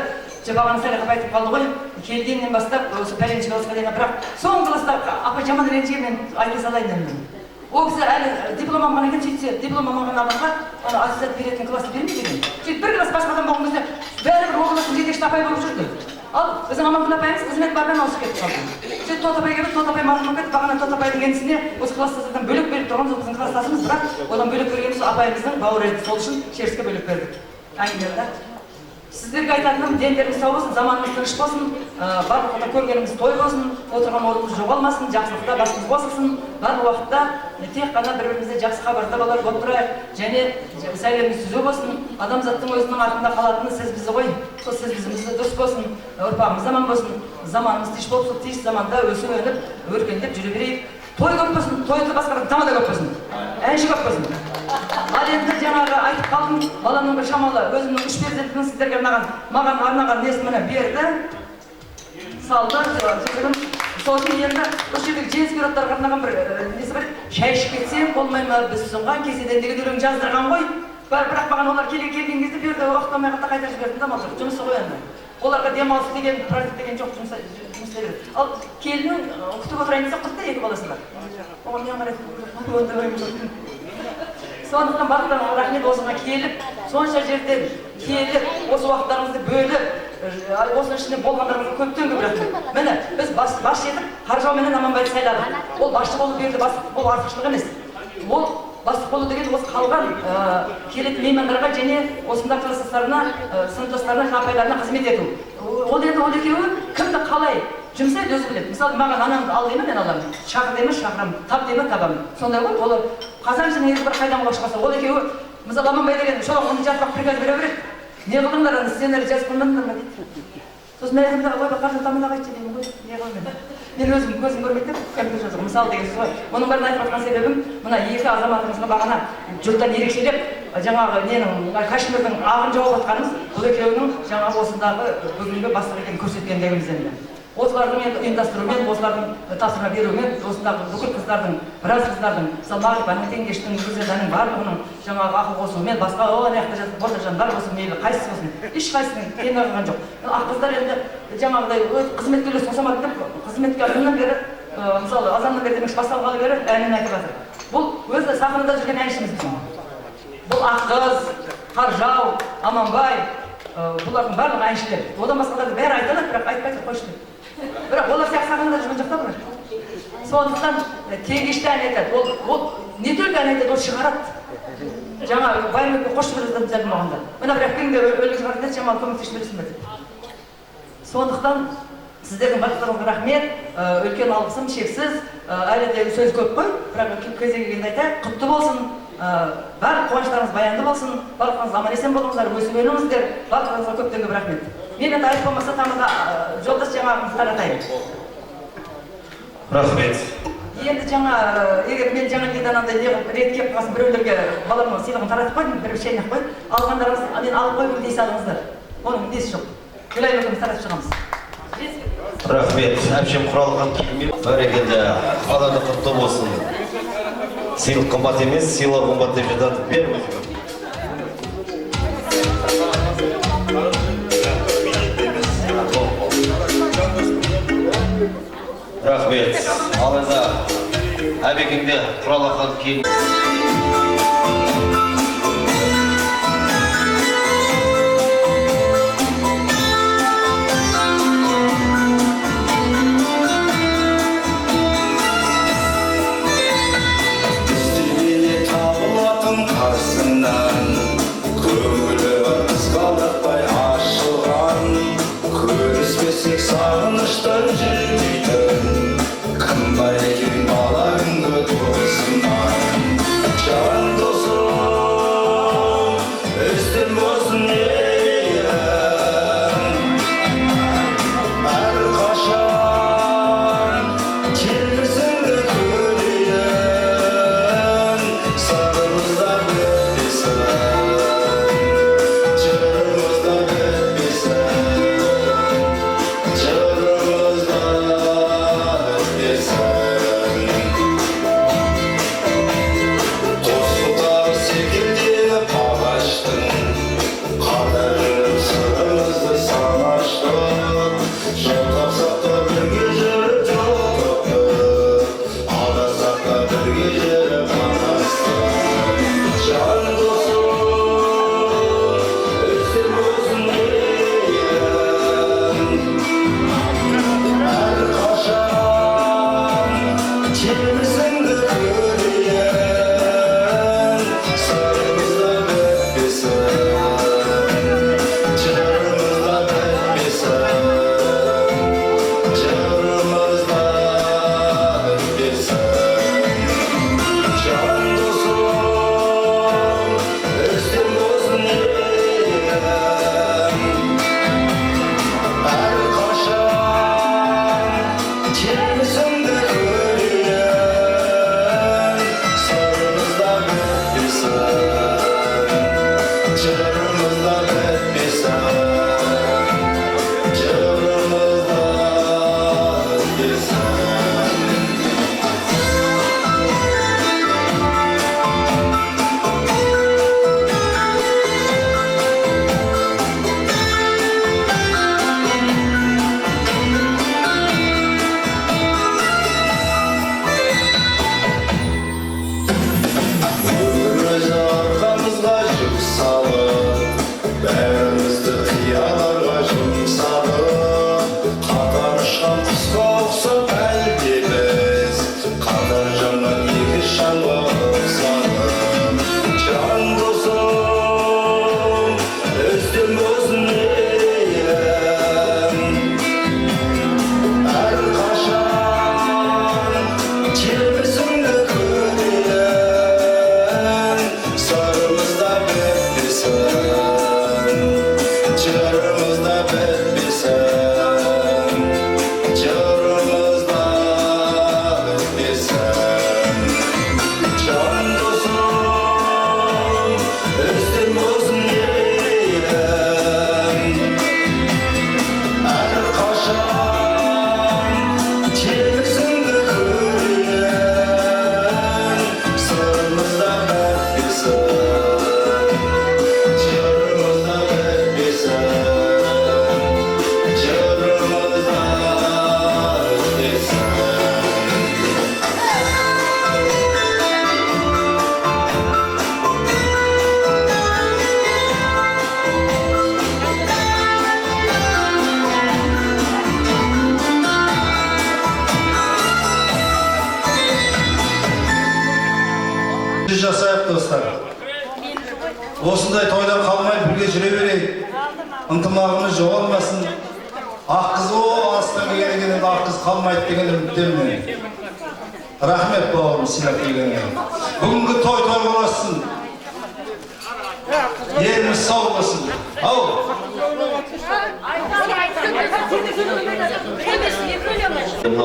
бағана Салих апай айтып қалды ғой, келгеннен бастап осы пәленші классқа дейін, бірақ соңғы класста апай жаман ренжіге мен айта салайын дедім. Ол кісі әлі диплом алған екен, сөйтсе диплом алған адамға аттестат беретін класты бермейді екен. Сөйтіп бір класс басқа адам болған кезде бәрібір ол класстың жетекші апай болып жүрді. Ал біздің Аманкүл апайымыз қызмет бабынан ауысып кетіп қалды. Сөйтіп Тот апай келіп, Тот апай марқұм болып кетіп, бағана Тот апайдың енісіне осы класстастардан бөлек беріп тұрған біздің класстасымыз, бірақ одан бөлек бергеніміз апайымыздың бауыр еді. Сол үшін шеріске бөлек бердік. Әңгімелді. Сіздерге айтатыным, дендеріңіз сау болсын, заманымыз тыныш болсын, барлық көргеніміз той болсын, отырған орнымыз жоғалмасын, жақсылықта басымыз қосылсын, барлық уақытта тек қана бір-бірімізде жақсы хабарда болар болып тұрайық, және сәлеміміз түзу болсын, адамзаттың өзінің артында қалатыны сіз бізді ғой, сол сіз біздімізді дұрыс болсын, ұрпағымыз аман болсын, заманымыз тиіш болсын, тиіш заманда өсіп өніп, өркендеп жүре берейік. Той көп болсын, тойды басқаратын тамада көп болсын, әнші көп болсын. Ал енді жаңағы айтып қалдым, баламның бір шамалы өзімнің 3 перзентінің сіздерге арнаған, маған арнаған несімені берді, салды, жүгірім. Сосын енді осы жердегі жеңіскерлерге арнаған бір несі бар, шай ішіп кетсем болмай ма, біз сұнған кеседен деген өлең жаздырған ғой. Бірақ маған олар келген кезде берді, уақыт болмай қалды, қайта жібердім да, мал жұмысы ғой енді. Оларға демалыс деген, праздник деген жоқ, жұмыс істеді. Ал келіннің күтіп отырайын десе, құртты 2 баласы бар. Оған не қарайды? Сондықтан барлықтарыңа рахмет, осыға келіп, сонша жерден келіп, осы уақыттарымызды бөліп, осының ішінде болғандарыңызға көптен көп рахмет. Міне, біз бас жетіп, Қаржауменен Аманбайды сайладық. Ол басшы болу берді, ол артықшылық емес. Ол бастық болу деген осы қалған келетін меймандарға және осында класстастарына, сыныптастарына, апайларына қызмет ету. Ол енді ол екеуі кімді қалай жұмсайды өзі біледі. Мысалы, маған анамды ал деймін, мен аламын. Шақыр деймін, шақырамын. Тап деймін, табамын. Сондай ғой, олар қазан үшін егер бір қайдан олар шығарса, ол екеуі, мысалы, Аманбай деген шолақ оны жатпақ приказ бере береді. Не қылдыңдар, аны сценарий жазып қоймадыңдар ма дейді. Сосын мен айтамын, ойбай, қаржы тамақ айтшы деймін ғой, не қылмайды. Мен өзім көзім көрмейді деп компьютер жазып, мысалы деген сөз ғой. Оның бәрін айтып жатқан себебім, мына 2 азаматымызға бағана жұрттан ерекшелеп, жаңағы ненің Кашмирдің ағын жауып жатқанымыз, бұл екеуінің жаңағы осындағы бүгінгі бастық екенін көрсеткендігіміз енді. Осылардың енді ұйымдастыруымен, осылардың тапсырма беруімен, осындағы бүкіл қыздардың, біраз қыздардың, мысалы Мағрипаның, Теңгештің, Гүлзаданың барлығының жаңағы ақыл қосуымен, басқа аяқта жатып Ботажандар болсын, мейлі қайсысы болсын, ешқайсының кем қылған жоқ. Ақ қыздар енді жаңағыдай қызметке үлес қосамады деп, қызметке азаннан бері, мысалы азаннан бері демекші басталғалы бері әнін айтып жатыр. Бұл өзі сахнада жүрген әншіміз. Бұл ақ қыз, Қаржау, Аманбай, бұлардың барлығы әншілер. Одан басқаларды бәрі айтылады, бірақ айтпайды қойшы. Бірақ олар сияқты сағындар жүрген жоқта бұлар. Сондықтан тегешті ән айтады. Ол не только ән айтады, ол шығарады. Жаңа Байырбекке қош білдірдім дедім оғанда. Мына бірақ келіңдер өлең шығарады деді, Жамал көмектесіп бересің бе деді. Сондықтан сіздердің барлықтарыңызға рахмет, үлкен алғысым шексіз, әлі де сөз көп қой, бірақ кезегі келгенде айтайық, құтты болсын, барлық қуаныштарыңыз баянды болсын, барлықтарыңыз аман есен болыңыздар, өсіп өніңіздер, барлықтарыңызға көптен көп рахмет. Мен енді айтып болмаса тамызға жолдас жаңағымызды таратайын. Рахмет. Енді жаңа, егер мен жаңа неден андай рет кеп қалсын біреулерге баламның сыйлығын таратып қойдым, бір шайнақ қойдым, алғандарыңыз мен алып қойдым дей салыңыздар. Оның несі жоқ. Гүлай өкіміз таратып шығамыз. Рахмет. Әпшем құралған киіммен бәрекелді. Алады құтты болсын. Сыйлық қымбат емес, сыйлық қымбат деп жатады. Бер өзіңе. Рахмет. Ал енді әбекеңде құралған киім. Көңілі қызғалдақтай ашылған, көріспесек сағыныштан жүрмейтін, кім бар екен бала күнгі досымнан. Жан досым, үстім болсын елім, әрқашан келгісіңді көрейін, сағымызда бітпесін. Жырымызда жасайық достар. Осындай тойдан қалмай бірге жүре берейік. Ынтымағымыз жоғалмасын. Ақ қыз астан келген ақ қыз қалмайды деген үміттемін. Рахмет бауырым сыйлап келгеніңе. Бүгінгі той болсын. Еліміз сау болсын. Ау!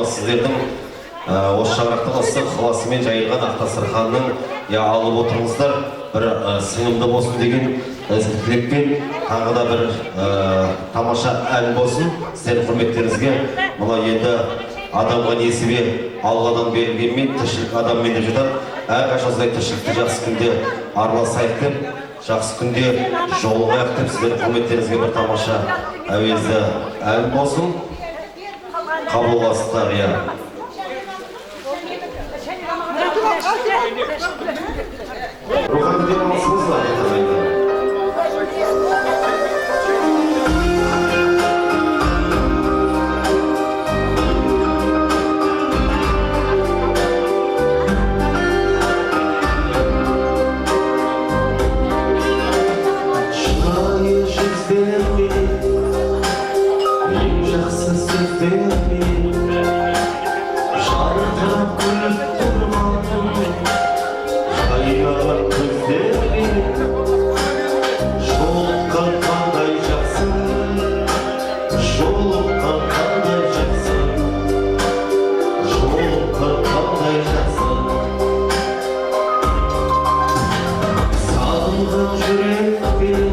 Сіздердің осы шаңырақтың ыстық ықыласымен жайылған ақ дастарханның алып отырыңыздар, бір сыйымды болсын деген ізгі тілекпен тағы да бір тамаша ән болсын. Сіздердің құрметтеріңізге мына енді адамға несібе Алладан берілгенмен тіршілік адаммен де жатады. Әрқашан осындай тіршілікті жақсы күнде араласайық деп, жақсы күнде жолығайық деп сіздердің құрметтеріңізге бір тамаша әуезді ән болсын. Қабыл боласыздар, Рухани демалысыңыз бар. Шынайы жүздермен, ең жақсы сөздермен жарқырап күліп тұрмадым, жайнаған көздермен жолыққан қандай жақсы, жолыққан қандай жақсы, жолыққан қандай жақсы. Сағынған жүрекпен,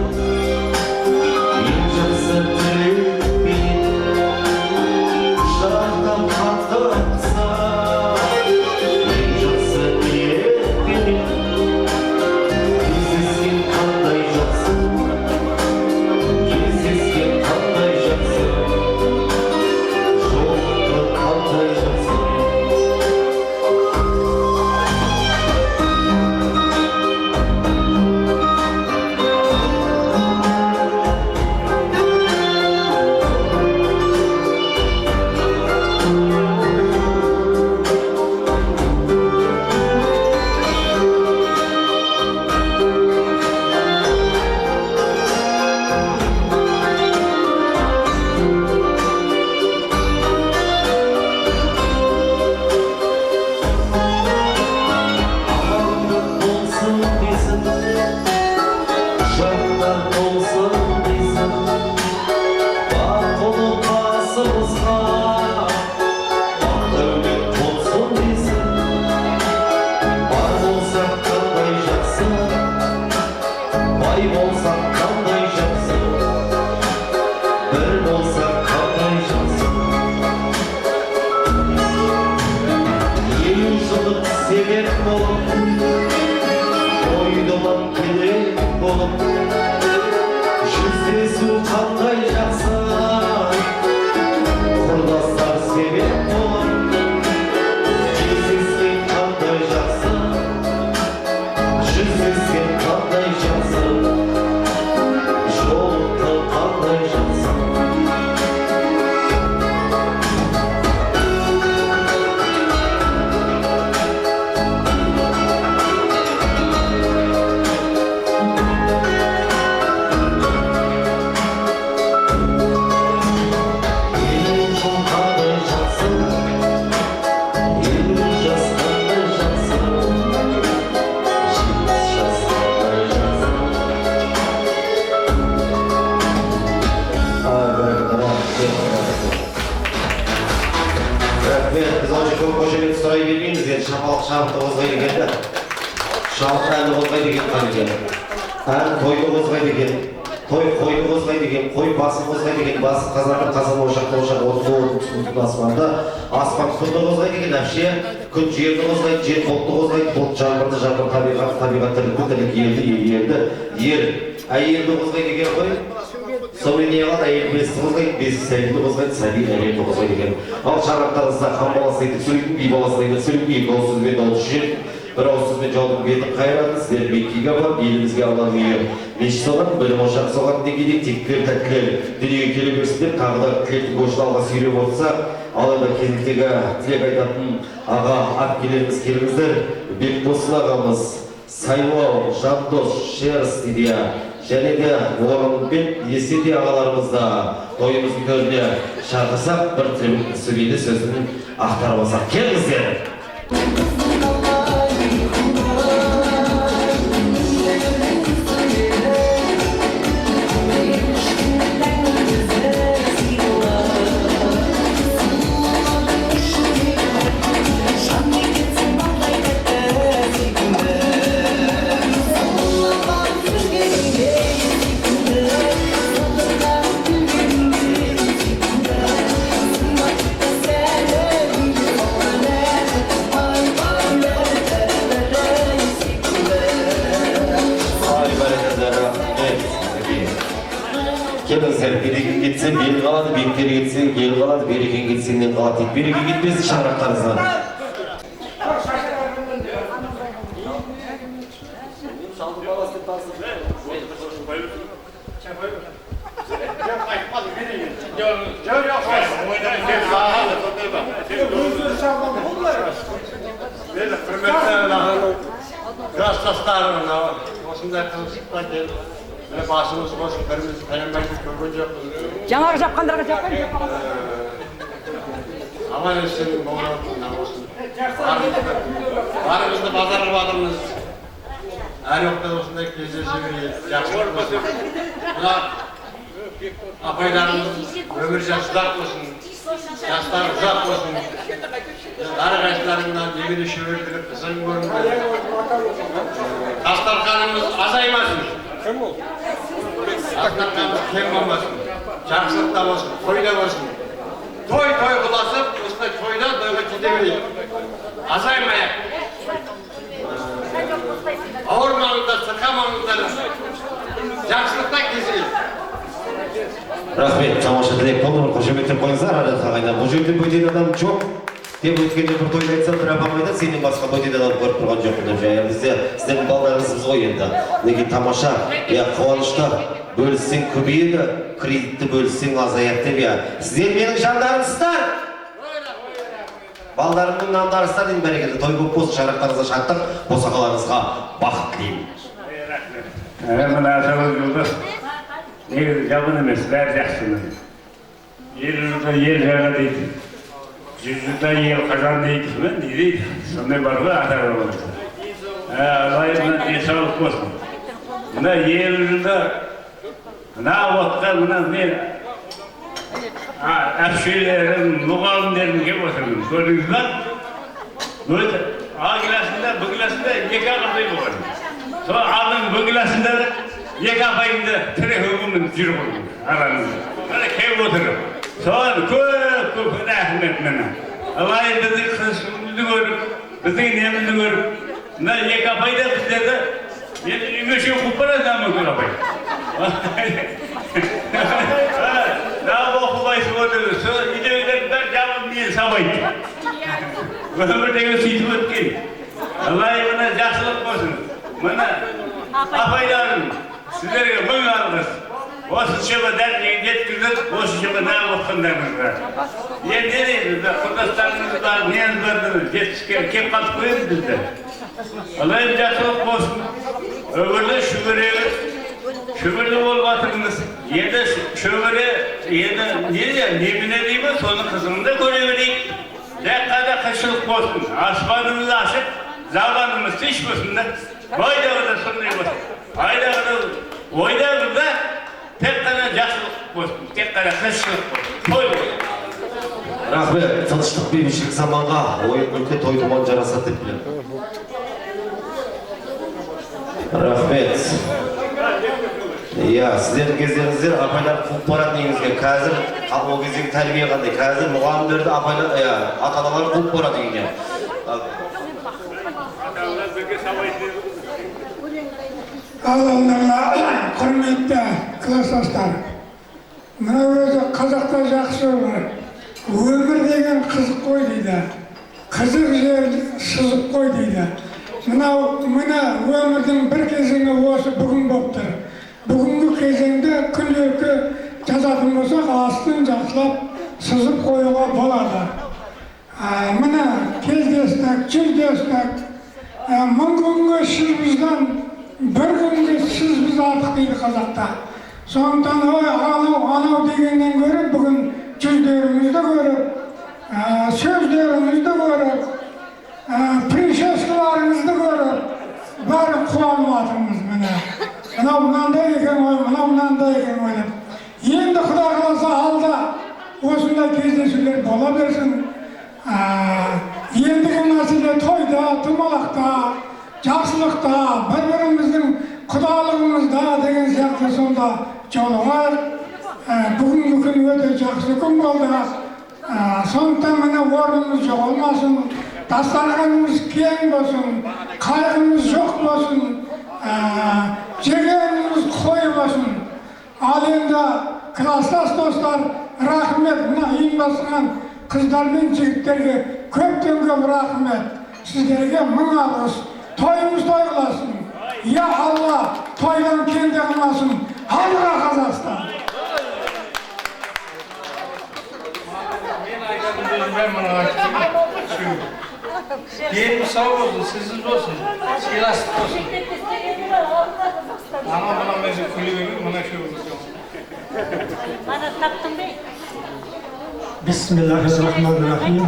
ең жақсы тілекпен жақтан қақтықса, ең жақсы ниетпен кездескен қандай жақсы, кездескен қандай жақсы, жолыққан қандай жақсы. Амандық болсын дейсің, жандар болсын дейсің, бақұлы қасымызға бақ-дәулет болсын дейсің. Бар болсақ қандай жақсы, бай болсақ қандай жақсы, бір болсақ қандай жақсы. Елу жылдық себеп болып, ойдылан келек болып, жүздесу қандай жақсы, құрдастар себеп болып, кездескен қандай жақсы, жүздескен қандай жақсы, жолыққан қандай жақсы. Biz önce çok koşamet sırayı bilmeyiz yani şaplık ozgaydı geldi. Şaplık әні ozgaydı geldi. Ән тойды озгайды екен, той қойды озгайды екен, қой басын озгайды екен, басы қазанды қазан ошақта отын аспанда, аспан күнді озгайды екен, әпше күн жерді озгайды, жер бұлтты озгайды, бұлт жаңбырды, жаңбыр табиғат тірлік елді, ер әйелді озгайды екен қой. Сонымен не қалады, әйел бесті озгайды, бесті сәлемді озгайды, сәлем әйелді озгайды екен. Ал шаңырақтарыңызда хан баласы айтып сөйлейтін, би баласы айтып сөйлейтін, екі ауыз сөзбен дауыс жүреді. Бір ауыз сөзбен жаудың бетін қайырады, сіздер меккеге барып, елімізге Алланың үйі мешіт соғады, білім ошақ соғады дегенде тектілер, тәттілер дүниеге келе берсіндер, тағы да тілектің көшін алға сүйреп отырса, алайда кезектегі тілек айтатын аға әпкелеріміз келіңіздер, Бекбосын ағамыз, Сайлау, Жандос, Шерс Дидия, және де Орынбек, Еседе ағаларымызда тойымыздың төріне шақырсақ, бір сөйледі сөзін ақтармасақ. Келіңіздер! Келіңіздер, берекен кетсен бел қалады, бектер кетсен ел қалады, берекен кетсеннен қалады дейді. Берекен кетпесін шаңырақтарыңыздан. Жастастарым, осындай қылышыққа келіп, басымыз болсын, біріміз пәленбайды көрген жоқпыз. Жаңағы жапқандарға жапқан. Аман есен болатын осыны. Барымызды базарға бардыңыз. Әр уақытта осындай кездесе берейік, жақсылық болсын. Мына апайларымыз өмір жасы ұзақ болсын, жастары ұзақ болсын. Әрқайсыларыңнан немере шөберділік ісін көрінді. Дастарханымыз азаймасын. Дастарханымыз кем болмасын. Жақсылықта болсын, тойда болсын. Той құласып, осындай тойда тойға кете берейік. Азаймайық. Ауырмаңыздар, сырқамаңыздар. Жақсылықта кезейік. Рахмет, тамаша тілек болды, бір қошеметтеп қойыңыздар, арада тағайдан. Бұл жерде бөтен адам жоқ. Деп өткенде бір тойда айтсам, бір апам айтады, сенен басқа бөтен адам көріп тұрған жоқпын деп жайы. Бізде сіздердің балаларыңызбыз ғой енді. Неге тамаша, қуанышта бөліссең көбейеді, кредитті бөліссең азаяды деп я. Сіздер менің жандарымсыздар. Балдарымның нандарысыздар дейін бәрекелді. Той көп болсын, шаңырақтарыңызға шаттық, босағаларыңызға бақыт тілеймін. Мына асабыз жолдас, негізі жабын емес, бәрі жақсыны. Ел жылда ел жаңа дейді. 100 жылда ел қазан дейді, не дейді? Сондай бар ғой, ата бабамыз. Алайымнан денсаулық болсын. Мына ел жылда, мына уақытқа мына мен әпшелерім, мұғалімдерім кеп отырмын. Көрдіңіз ба? А класында, Б класында екі ағамдай болған. Сол алдың Б класында екі апайымды тірек өкімін жүріп отырмын арамызда. Мына кеп отырып. Сол көп рахмет мені. Алайын біздің қызымызды көріп, біздің немізді көріп, мына екі апайда біздерді үймеше қуып барады мүмкін апай. Нағып оқылайсып отырды, сол үйдегілердің бәрі жабын мен сабайды. Өмірдегі сөйтіп өткен. Алайын мына жақсылық болсын. Мына апайларым, сіздерге мың алғыс. Осы шыбы дәрежеге жеткізіп, осы шыбы нағып оққандарыңызға. Енді дейміз, құрдастарыңыз бар, неңіз барды, жетішке кеп қалып қойыңыз бізді. Алайын жақсылық болсын. Өмірді шөбірлі болып атырыңыз. Енді шөбірі, неміне деймі, соның қызыңды көре берейік. Жәққада қышылық болсын. Аспанымыз ашып, заванымыз теш болсын да. Ойдағыда сондай болсын. Ойдағыда тек қана жақсылық болсын. Тек қана қышылық болсын. Той болсын. Рахмет, тыныштық бейбітшілік заманға, ойын күлкі той думан жарасады деп білем. Рахмет. Иә, сіздердің кездеріңіздер апайлар қуып барады негізге. Қазір ол кездегі тәрбие қандай. Қазір мұғалімдерді апайлар, ата-аналар қуып барады деген. Алдыңызға құрметті класстастар. Мына өзі қазақта жақсы бар. Өмір деген қызық қой дейді. Қызық жер сызып қой дейді. Мына өмірдің бір кезеңі осы бүгін болып тұр. Бүгінгі кезеңде күнделікті жазатын болсақ, астын жақсылап сызып қоюға болады. Мына кездестік, жүздестік, 1000 күнге siz bizden, bir günge siz biz artık deydi Kazak'ta. Sonuçtan anau degenden görüp, bugün cüzlerimizde görüp, sözlerimizde görüp, prişeskalarımızda görüp, bari kuvalmatımız mene. Bundan da eken oynap. Енді Құдай қаласа алда осындай кездесулер бола берсін. Ендігі мәселе тойда, тумалақта, жақсылықта, бір-біріміздің құдалығымызда деген сияқты сонда жолығар. Бүгінгі күн өте жақсы күн болды. Сондықтан міне орнымыз жоғалмасын, дастарханымыз кең болсын, қайғымыз жоқ болсын, жегеніміз қой болсын. Ал енді класстас достар, рахмет, мына ұйымдастырған қыздар мен жігіттерге көптен көп рахмет. Сіздерге 1000 алғыс. Тойымыз той қыласын. Я Алла, тойдан кенде қылмасын. Алға Қазақстан. Деніңіз сау болсын, сізсіз болсын, сыйластық болсын. Ана мәзі күлігімен мұна шөбіңіз. Бана таптың бе? Bismillahirrahmanirrahim.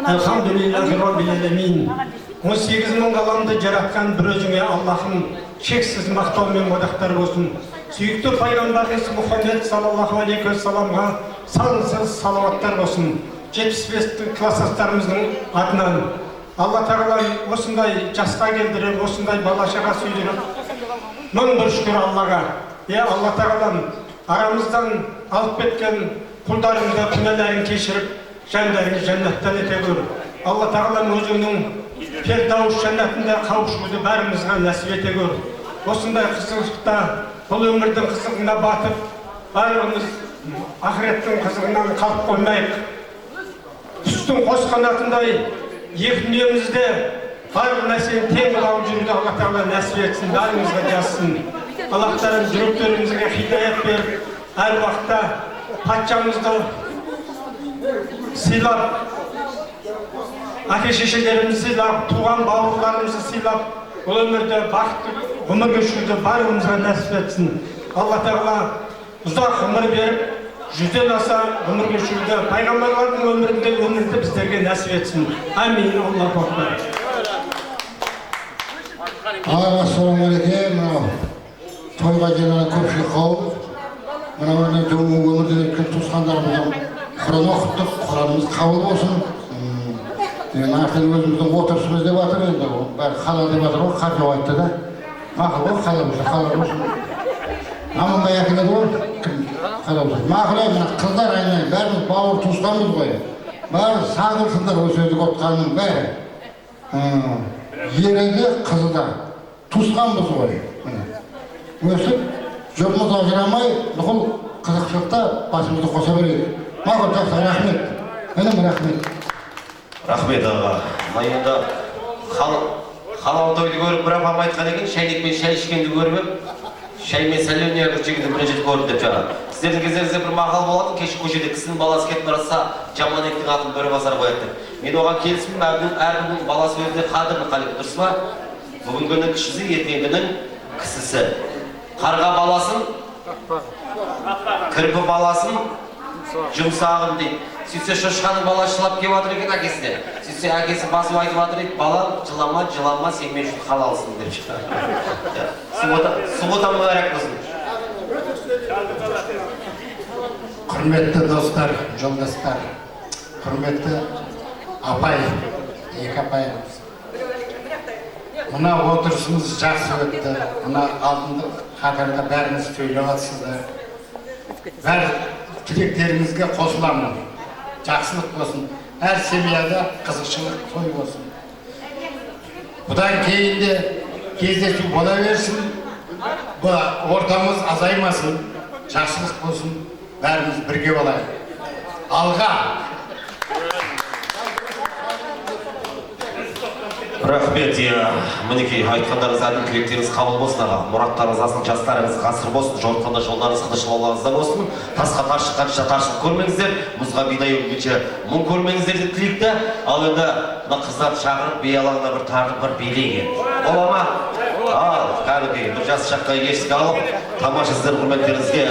Elhamdülillahi Rabbil Alemin. 18 мың ғаламды жаратқан бір өзіңе Аллахым шексіз мақтау мен мадақтар болсын. Сүйікті пайғамбарымыз Мұхаммед саллаллаху алейхи вассаламға сансыз салауаттар болсын. 75 класстастарымыздың атынан Алла тағалам осындай жасқа келдіріп, осындай бала-шаға сүйдіріп, мың бір шүкір Аллаға. Алла тағалам арамыздан алып кеткен құлдарыңды күнәләрін кешіріп, жандарын жәннаттан ете көр. Алла тағалам өзіңнің Фирдаус жәннатында қауышуды бәрімізге нәсіп ете көр. Осындай қызығында, бұл өмірдің қызығына батып, бәріміз ақыреттің қызығынан қалып қоймайық. Түстің қос қанатындай екі дүниемізде барлық нәрсені тең қылып жүруді Алла тағала нәсіп етсін, бәрімізге жазсын. Аллахтарым жүректерімізге хидаят беріп, әр уақытта патшамызды сыйлап, әке-шешелерімізді сыйлап, туған бауырларымызды сыйлап, бұл өмірде бақытты ғұмыр кешуді барлығымызға нәсіп етсін. Алла тағала ұзақ ғұмыр беріп, 100-ден аса ғұмыр кешуді, пайғамбарлардың өмірді біздерге нәсіп етсін. Амин. Аллаху акбар. Ассалаумағалейкум. Тойға келген көпшілік қауым, мына өмірде өткен туысқандарымыздың Құран оқыттық, Құранымыз қабыл болсын. Артын өзіміздің отырысымыз деп жатыр енді, бәрі халал деп жатыр ғой, қаржау айтты да. Мақыл ғой, халал болсын. Аманбай әкеледі ғой, халал болсын. Мақыл ай, мына қыздар айнай, бәріміз бауыр туысқанбыз ғой. Бәрі сағылсындар осы өзік отқанның бәрі. Ері де, қызы да, туысқанбыз ғой. Өсіп, жұртымыз ажырамай, бүкіл қызықшылықта басымызды қоса берейік. Мақыл жақсы, рахмет. Әнім рахмет. Рахмет аға. Майында халал тойды көріп, бір апам айтқан екен, шайнекпен шай ішкенді көріп, шаймен сәлемнерді жегенді бірінші көріп деп жаңа. Сіздердің кездеріңізде бір мақал болатын, кешкі көшеде кісінің баласы кетіп барса, жаман еттің атын бөрі басар қояды. Мен оған келісім, әркімнің баласы өзіне қадірлі қалып, дұрыс па? Бүгінгінің кішісі, ертеңгінің кісісі. Қарға баласын, кірпі баласын, жұмсағын дейді. Сөйтсе шошқаның баласы жылап кеп жатыр екен әкесіне. Сөйтсе әкесі басып айтып жатыр еді, балам, жылама, сен мен үшін халалсың деп шығар. Сұғыта мұбарак болсын. Құрметті достар, жолдастар, құрметті апай, екі апайымыз. Мына отырысымыз жақсы өтті. Мына алдыңғы қатарда бәріңіз сөйлеп жатсыздар. Бәр тілектеріңізге қосыламын. Жақсылық болсын. Әр семьяда қызықшылық той болсын. Бұдан кейін де кездесу бола берсін. Ортамыз азаймасын. Жақсылық болсын. Бәріміз бірге болайық. Алға! Рахмет, мінекей айтқандарыңыз әділ тілектеріңіз қабыл болсын аға. Мұраттарыңыз асын, жастарыңыз ғасыр болсын, жорытқанда жолдарыңыз қыдышылаларыңызда болсын. Тасқа тар шыққанша таршылық көрмеңіздер, мұзға бидай өлгенше мұң көрмеңіздер деп тілекті. Ал енді мына қыздарды шақырып, бей алаңына бір тартып бір билейге. Бола ма? Ал, кәдімгі бір жас шаққа есік алып, тамаша сіздер құрметтеріңізге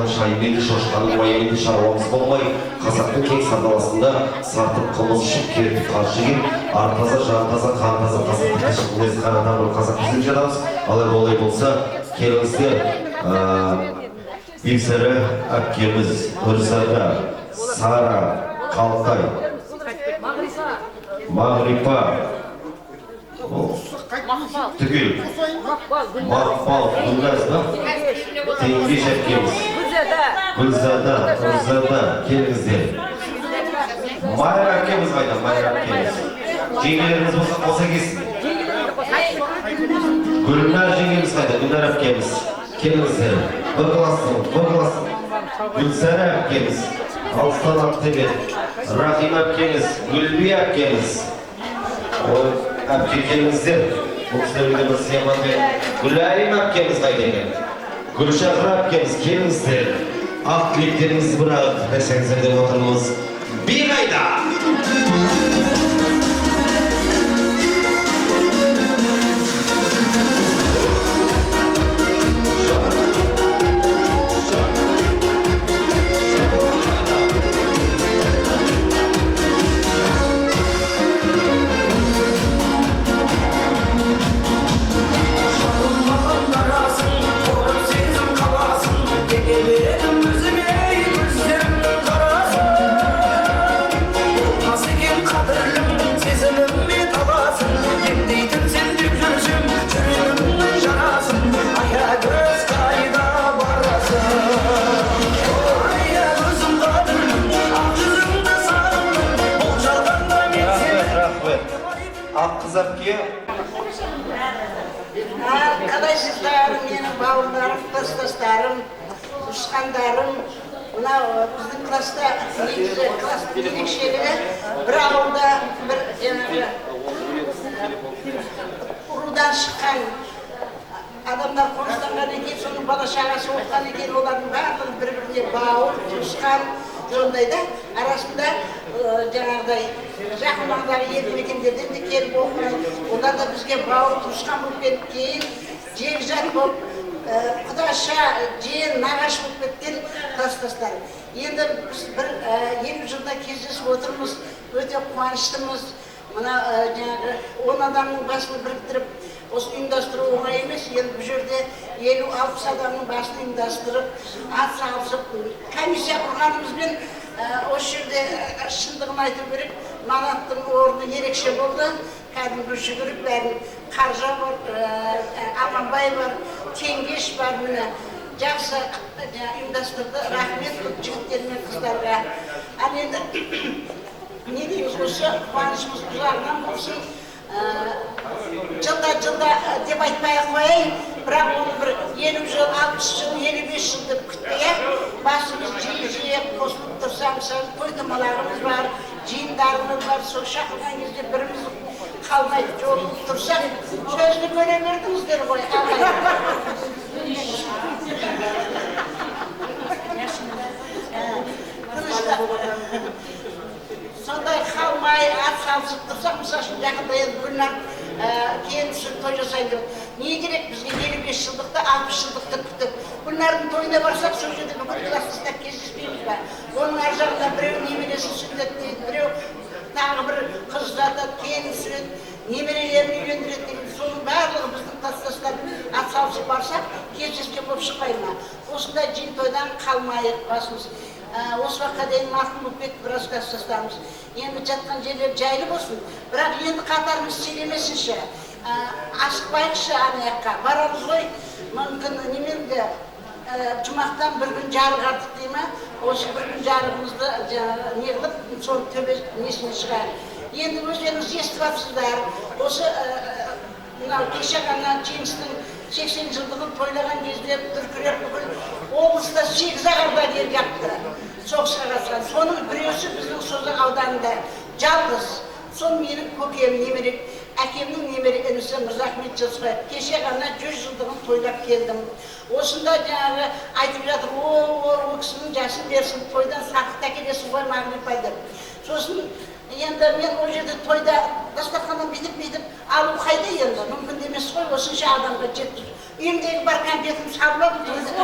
шаймен шошқаның уайымды шаруамыз болмай, қазақтың кең сандаласында сатып қымыз ішіп кертіп қаршы келіп, артаза, жартаза, қантаза, қазақтың кішік мінез қарадан бір қазақ біздің жатамыз. Алай болай болса, келіңіздер, Бексәрі әпкеміз, Үрзада, Сара, Қалтай, Мағрипа, түгел, Мақпал, Гүлназ ба? Теңгеш әпкеміз, Гүлзада, Үрзада, келіңіздер. Майра әпкеміз қайда, Майра әпкеміз. Жеңгелеріңіз болса қоса келсін. Gülnar jengemiz qayda? Gülnar apkemiz. Kelingizlar. Bir klass. Gülsara apkemiz. Alston apkemiz. Rahim apkemiz. Gulbi apkemiz. Oy, apke kelingizlar. Bu kishilarga bir siyamanti. Gularim apkemiz qayda ekan? Gulshahra apkemiz kelingizlar. Aqliklarimizni biroq desangizlar deb o'tiramiz. Big'ayda. Arkadaşlarım, benim bavullarım, kıstastlarım, uşkanlarım, bizim klasta, klasta birlikşeliği, bir avulda bir urudan çıkan adamlar konuştanlar ekin, sonun bana şarası olgan ekin, onların bardın bir-birine bağır, uşkan, ondayda arasında жаңағыдай жақынмаңдағы елді мекендерден де келіп оқыған, олар да бізге бауыр туысқан болып кетіп кейін жекжат болып құдаша жиен нағашы болып кеткен класстастар. Енді біз бір 50 жылда кездесіп отырмыз, өте қуаныштымыз. Мына жаңағы 10 адамның басын біріктіріп осы ұйымдастыру оңай емес. Енді бұл жерде 50-60 адамның басын ұйымдастырып, ат салысып, комиссия құрғанымызбен осы жерде шындығын айту керек. Манаттың орны ерекше болды. Кәдімгі жүгіріп бәрін Қаржа бар, Аманбай бар, Кеңгеш бар, міне жақсы ұйымдастырды. Рахмет жігіттер мен қыздарға. Ал енді не дейміз, осы қуанышымыз жағынан болсын. Жылда деп айтпай-ақ қояйын, бірақ оны бір 50 жыл, 60 жыл, 55 жыл деп күтпей, басымыз жиі қосылып тұрсамыз, той-томалағымыз бар, жиындарымыз бар, сол шақырған кезде біріміз қалмайды, жолығып тұрсақ, сөзді көре бердіңіздер ғой, сондай қалмай, ат салысып тұрсақ, мысалы үшін жақында енді Гүлнар кейін түсіп той жасайын деп. Не керек бізге 55 жылдықты, 60 жылдықты күтіп. Гүлнардың тойына барсақ, сол жерде бүкіл класстастар кездеспейміз ба? Оның ар жағында біреу немересін сүндет дейді, біреу тағы бір қыз жатады, келін сүреді, немерелерін үйлендіреді дейді. Соның барлығы біздің класстастар ат салысып барсақ, кездескен болып шықпай ма? Осындай жиын тойдан қалмайық басымыз. Осы уақытқа дейін марқұм болып кетті біраз класстастарымыз. Енді жатқан жерлер жайлы болсын, бірақ енді қатарымыз сүйремесінші. Асықпайықшы анаяққа. Барамыз ғой, мүмкін неменді жұмақтан бір күн жарық артық дей ма? Осы бір күн жарығымызды неғылып, соны төбе несіне шығайық. Енді өздеріңіз естіп апсыздар. Осы кеше ғана жеңістің 80 жылдығын тойлаған кезде дүркіреп бүкіл облыста 8 ағарда келіп жатты. Соғысқа қатысқан. Соның біреусі біздің Созақ ауданында жалғыз. Сол менің көкем немере, әкемнің немере інісі Мырзахмет Жылсыбаев. Кеше ғана 100 жылдығын тойлап келдім. Осында жаңағы айтып жатыр, о кісінің жасын берсін, тойдан сақыт әкелесін ғой Мағрипай деп. Сосын енді мен ол жерде тойда дастарханнан бүйтіп алу қайда енді? Мүмкін емес қой, осынша адамға жетті. Үйімдегі бар конфетім сабылап тойды деп.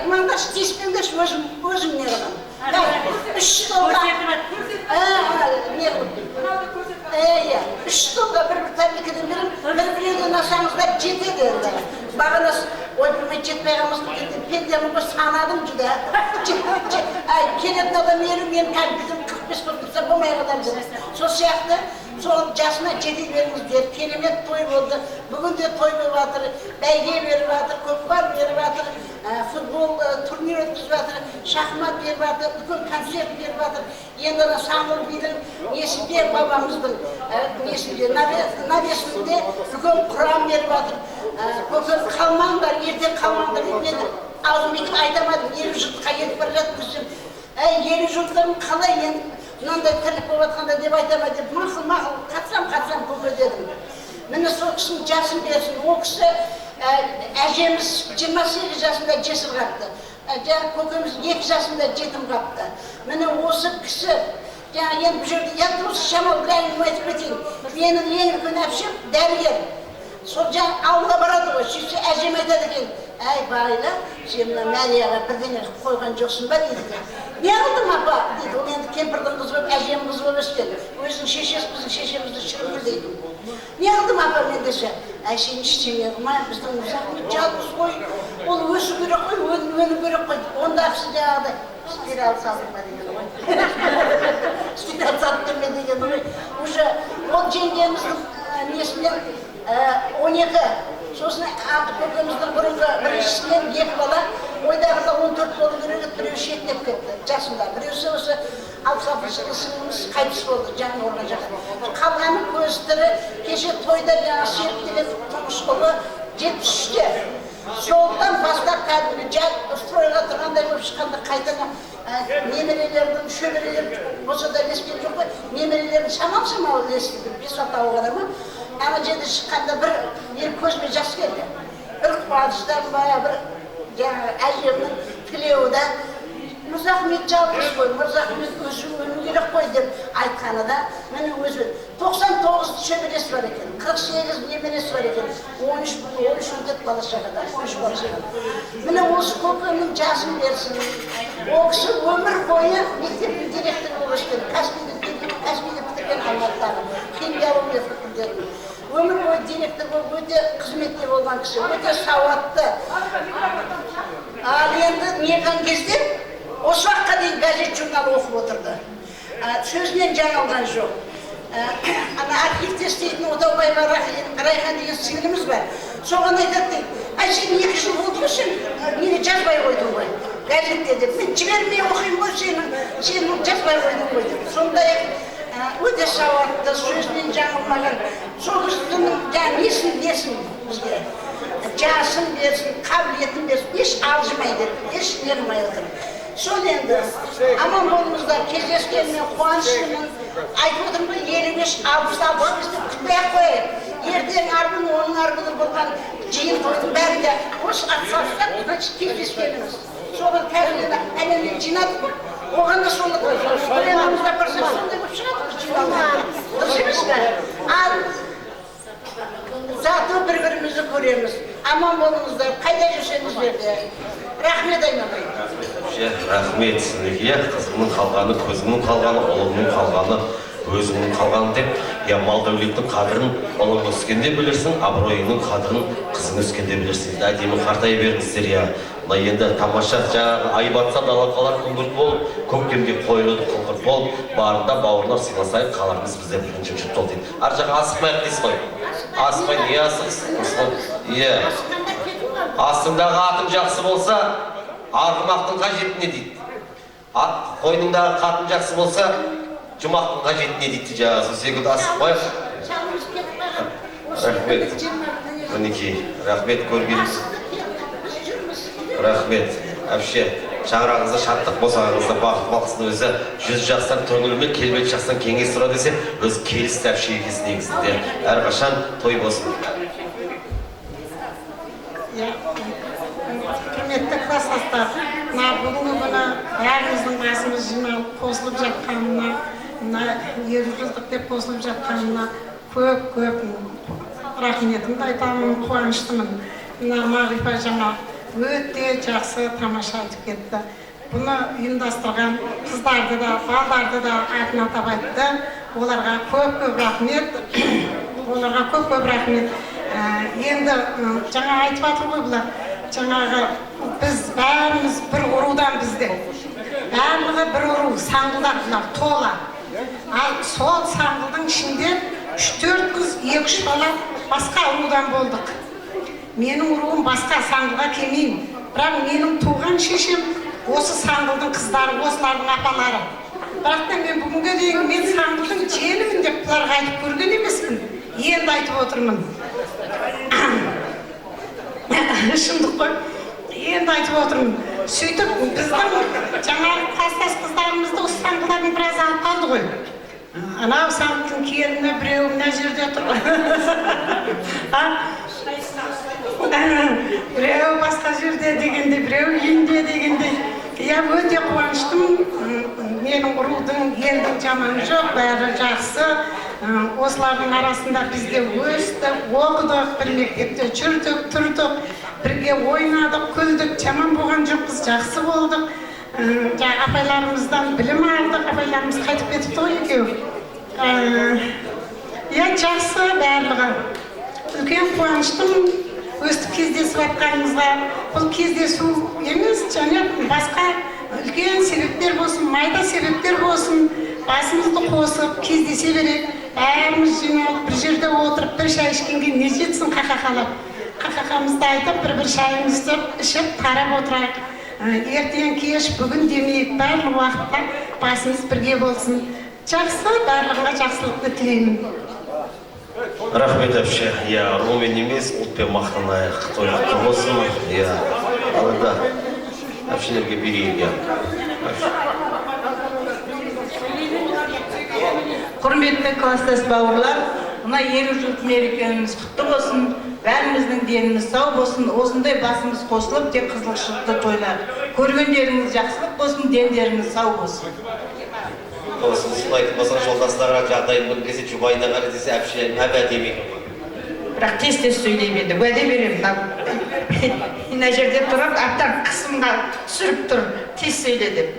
Маңдаш тиіспеңдерші, өзім не қылам. 3 жылда бір тәбілкеден берім, бір-біреуден асаңыздар жетеді енді. Бағанас, ой білмей жетпей қалмасын, пендемін ғой санадым жүда. Келетін адам елу, мен кәлбізім 45 болып тұрса болмай қадан жүр. Сол сияқты Сол жасына жете беріңіздер, керемет той болды. Бүгін де той болып жатыр, бәйге беріп жатыр, көкпар беріп жатыр, футбол турнир өткізіп жатыр, шахмат беріп жатыр, үлкен концерт беріп жатыр. Енді Самыл бидің несінде, бабамыздың несінде, навесінде үлкен құрам беріп жатыр. Көкем қалмаңдар, ертең қалмаңдар деп мен аузыммен айтамадым, 50 жылдыққа кетіп бара жатырмын. 50 жылдығын қалай енді мынандай тірлік болып жатқанда деп айтама деп мақұл қатсам көке дедім. Міне сол кісінің жасын берсін. Ол кісі әжеміз 28 жасында жесір қапты. Көкеміз 2 жасында жетім қапты. Міне осы кісі енді бұл жерде енді осы шамал бір әңгіме айтып кетейін. Менің ең үлкен әпшем дәрігер. Сол ауылға барады ғой, сөйтсе әжем айтады екен, әй Байла, сен Марияға бірдеңе қойған жоқсың ба дейді. Не қылдым апа дейді, ол енді кемпірдің қызы болып, әжем қызы болып өскен. Өзінің шешесі, біздің шешемізді шырымыр дейді. Не қылдым апа мен десе, әй сен ештеңе қылмай, біздің Мұсақмет жалғыз ғой, ол өсу керек қой, өну керек қой. Онда кісі жаңағыдай спираль салдым ба деген ғой. Спираль салдым ба деген ғой. Уже ол жеңгеміздің несінен 12, сосын көкеміздің бұрынғы біріншісінен 2 бала, ойдағыда 14 болу керек, біреу шеттеп кетті жасында. Біреусі осы 66 сіңіміз қайтыс болды, жаңа орған жақын. Қалғаны көз тірі, кеше тойда жаңа серіктеген тұңғыш ұлы 73-те. Солдан бастап кәдімгі стройға тұрғандай болып шыққанда қайтадан немерелердің, шөберелердің болса да ілескен жоқ қой, немерелердің шамал ілесті, 5-6 ғана ма? Ана жерде шыққанда бір көзіме жас келді. Бір қуаныштан ба, бір әжемнің тілеуі да Мұсақмет жалғыз қой, Мұсақмет өсу өну керек қой деп айтқаны да, міне өзі 99 шөбересі бар екен, 48 немересі бар екен, 13 үмдет бала шағада, 13 бала шағада. Міне осы көкемнің жасын берсін. Ол кісі өмір бойы мектептің директоры болып өскен, Каспийді бітірген Алматыдағы, химиология факультетін. Өмір бойы директор болып өте қызметте болған кісі, өте сауатты. Ал енді неған кезде осы уақытқа дейін газет журнал оқып отырды. Сөзінен жаңалған жоқ. Ана архивте істейтін Отаубаева Райхан деген сіңіліміз бар. Соған айтады дейді, ай сен 2 жыл болды ғой сен, мені жазбай қойдың ғой газетте деп. Мен жібермей оқимын ғой сені жазбай қойдың ғой деп. Сондай өте сауатты, сөзінен жаңылмаған. Сол кісінің несін бізге. Жасын берсін, қабілетін берсін, еш алжымайды, еш нермай отыр. Сол енді, аман болыңыздар, кездескенмен қуанышымын. Айтып отырмын ғой, 55-60 деп күтпей-ақ қояйық. Ертең арбын, оның арбыны болған жиын тойдың бәрінде осы атсалыстап кездескеніміз. Соған кәдімгі әлемнен жинадық қой. Оған да соны қойғанымызда барсақ сондай болып шығады жиналған. Дұрыс емес пе? Ал зато бір-бірімізді көреміз. Аман болыңыздар, қайда жүрсеңіздер де. Рахмет айналайын. Рахмет, сіздерге қызыңның қалғаны, көзіңнің қалғаны, ұлыңның қалғаны, өзіңнің қалғаны деп, мал дәулеттің қадірін ұлың өскенде білірсің, абыройыңның қадірін қызың өскенде білірсің. Әдемі қартай беріңіздер. Мына енді тамаша жаңағы ай батса дала қалар күңгірт болып, көктемде қойылды қылғырт болып, барында бауырлар сыйласайық, қаларымыз бізде бірінші жұрт ол дейді. Ар жаққа асықпайық дейсіз ғой. Асықпай, не асықсыз? Астыңдағы атың жақсы болса, арғымақтың қажетіне дейді. Қойныңдағы қатын жақсы болса, жұмақтың қажетіне дейді. Сол секілді асықпайық. Рахмет. Мінекей, рахмет көргеніңіз. Рахмет. Әпше, шаңырағыңызда шаттық болсаңызда бақыт бақсын өзі 100 жастан көңілімен келбет жастан кеңес сұра десе, өз келісті әпше екесін негізінде. Әрқашан той болсын. Құрметті класстастар, бүгінгі күні бәріміздің басымыз жиналып қосылып жатқанына, 50 жылдық деп қосылып жатқанына көп рахметімді айтамын, қуаныштымын. Мағрипа жаңа өте жақсы тамаша айтып кетті. Бұны ұйымдастырған қыздарды да, балдарды да атын атап айтты. Оларға көп рахмет. Енді жаңа айтып жатыр ғой бұлар. Жаңағы біз бәріміз бір ұрудан бізде. Барлығы бір ұру, саңғылдар бұлар, тола. Ал сол саңғылдың ішінде 3-4 қыз, 2-3 бала басқа ұрудан болдық. Менің ұруым басқа саңғылға келмеймін. Бірақ менің туған шешем осы саңғылдың қыздары, осылардың апалары. Бірақ та мен бүгінге дейін мен саңғылдың желімін деп бұларға айтып көрген емеспін. Енді айтып отырмын. Шындық қой. Енді айтып отырмын. Сөйтіп біздің жаңағы класстас қыздарымызды осы саңғылардың біраз алып қалды ғой. Анау саңғылдың келіні біреу мына жерде тұр. Біреу басқа жерде дегенде, біреу үйінде дегенде. Я өте қуаныштымын. Менің ұрудың елдің жаманы жоқ, бәрі жақсы. Осылардың арасында бізде өстік, оқыдық, бір мектепте жүрдік, тұрдық, бірге ойнадық, күлдік, жаман болған жоқпыз, жақсы болдық. Апайларымыздан білім алдық, апайларымыз қайтып кетіпті ғой екеуі. Жақсы барлығы. Үлкен қуаныштымын. Өстіп кездесіп атқанымызға, бұл кездесу емес, және басқа үлкен себептер болсын, майда себептер болсын, басымызды қосып, кездесе берек, бәріміз жиналып, бір жерде отырып, бір шай ішкенге не жетсін қақақалап. Қақақамызды айтып, бір шайымызды ішіп, тарап отырайық. Ертең кеш, бүгін демейік, барлық уақытта басымыз бірге болсын. Жақсы, барлығына жақсылықты тілеймін. Рахмет әпше, румен емес, ұлтпен мақтанайық, тойлықты болсын, алында әпшелерге берейін, Құрметті класстас бауырлар, мына 50 жыл мерекеміз құтты болсын, бәріміздің деніміз сау болсын, осындай басымыз қосылып, тек қызылшылықты тойлар. Көргендеріңіз жақсылық болсын, дендеріңіз сау болсын. Сосын айтып болсан жолдастарға жағдайын білгесе жұбайына қарай десе әпше әбә демейді. Бірақ тез-тез сөйлеймеді, уәде беремін. Мына жерде тұрып, аптан қысымға түсіріп тұр, тез сөйле деп.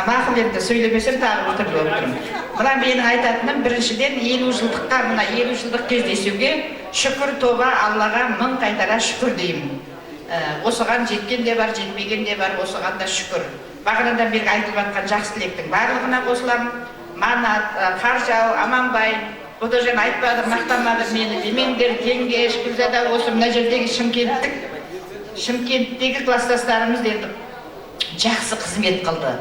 Мақұл енді сөйлемесем тағы отырып отырмын. Мына менің айтатыным біріншіден 50 жылдыққа, мына 50 жылдық кездесуге шүкір тоба Аллаға мың қайтара шүкір деймін. Осыған жеткен де бар, жетпеген де бар, осыған да шүкір. Бағанадан бері айтылып жатқан жақсы тілектің барлығына қосыламын. Манат, Қаржау, Аманбай, бұда жаңа айтпады, мақтанмады мені демеңдер, Кеңгеш, Гүлзада, осы мына жердегі Шымкенттегі класстастарымыз енді жақсы қызмет қылды.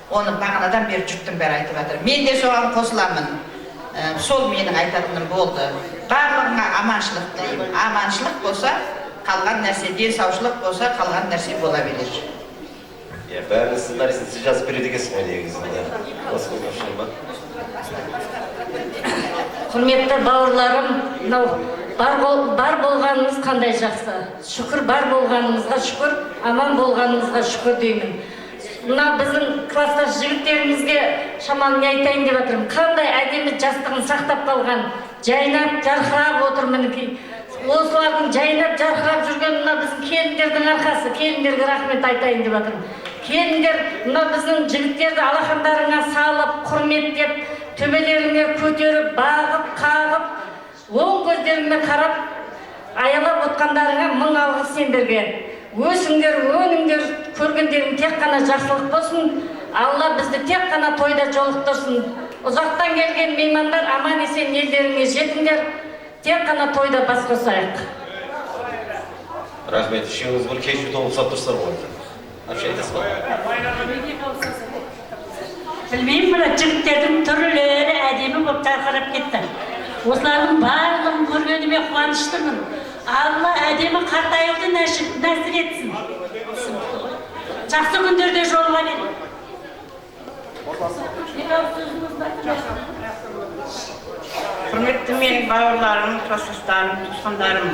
Оны бағанадан бері жұрттың бәрі айтып жатыр. Мен де соған қосыламын. Сол менің айтатыным болды. Барлығына аманшылық тілеймін. Аманшылық болса, қалған нәрсе, денсаушылық болса, қалған нәрсе бола берер. Бәрінің сценарийсін сіз жазып береді екенсіз ғой негізінде. Құрметті бауырларым, бар болғанымыз қандай жақсы. Шүкір бар болғанымызға шүкір, аман болғанымызға шүкір деймін. Мына біздің класстас жігіттерімізге шамалы не айтайын деп жатырмын. Қандай әдемі жастығын сақтап қалған, жайнап, жарқырап отыр мінекей. Осылардың жайнап, жарқырап жүрген мына біздің келіндердің арқасы. Келіндерге рахмет айтайын деп жатырмын. Келіндер мына біздің жігіттерді алақандарына салып, құрметтеп, төбелеріне көтеріп, бағып, қағып, оң көздеріне қарап, аялап отқандарыңа мың алғыс сендерге. Өсіңдер, өніңдер, көргендерің тек қана жақсылық болсын. Алла бізді тек қана тойда жолықтырсын. Ұзақтан келген меймандар аман есен елдеріңе жетіңдер. Тек қана тойда бас қосайық. Рахмет, үшеуіңіз бір кеш ұтып ұқсап тұрсыздар ғой. Әпше айтасыз ба? Білмеймін, бұра жігіттердің түрлері әдемі болып жарқырап кетті. Осылардың барлығын көргеніме қуаныштымын. Алла әдемі қартаюды нәсіп етсін. Жақсы күндерде жолға берin. Құрметті менің бауырларым, класстастарым, туысқандарым,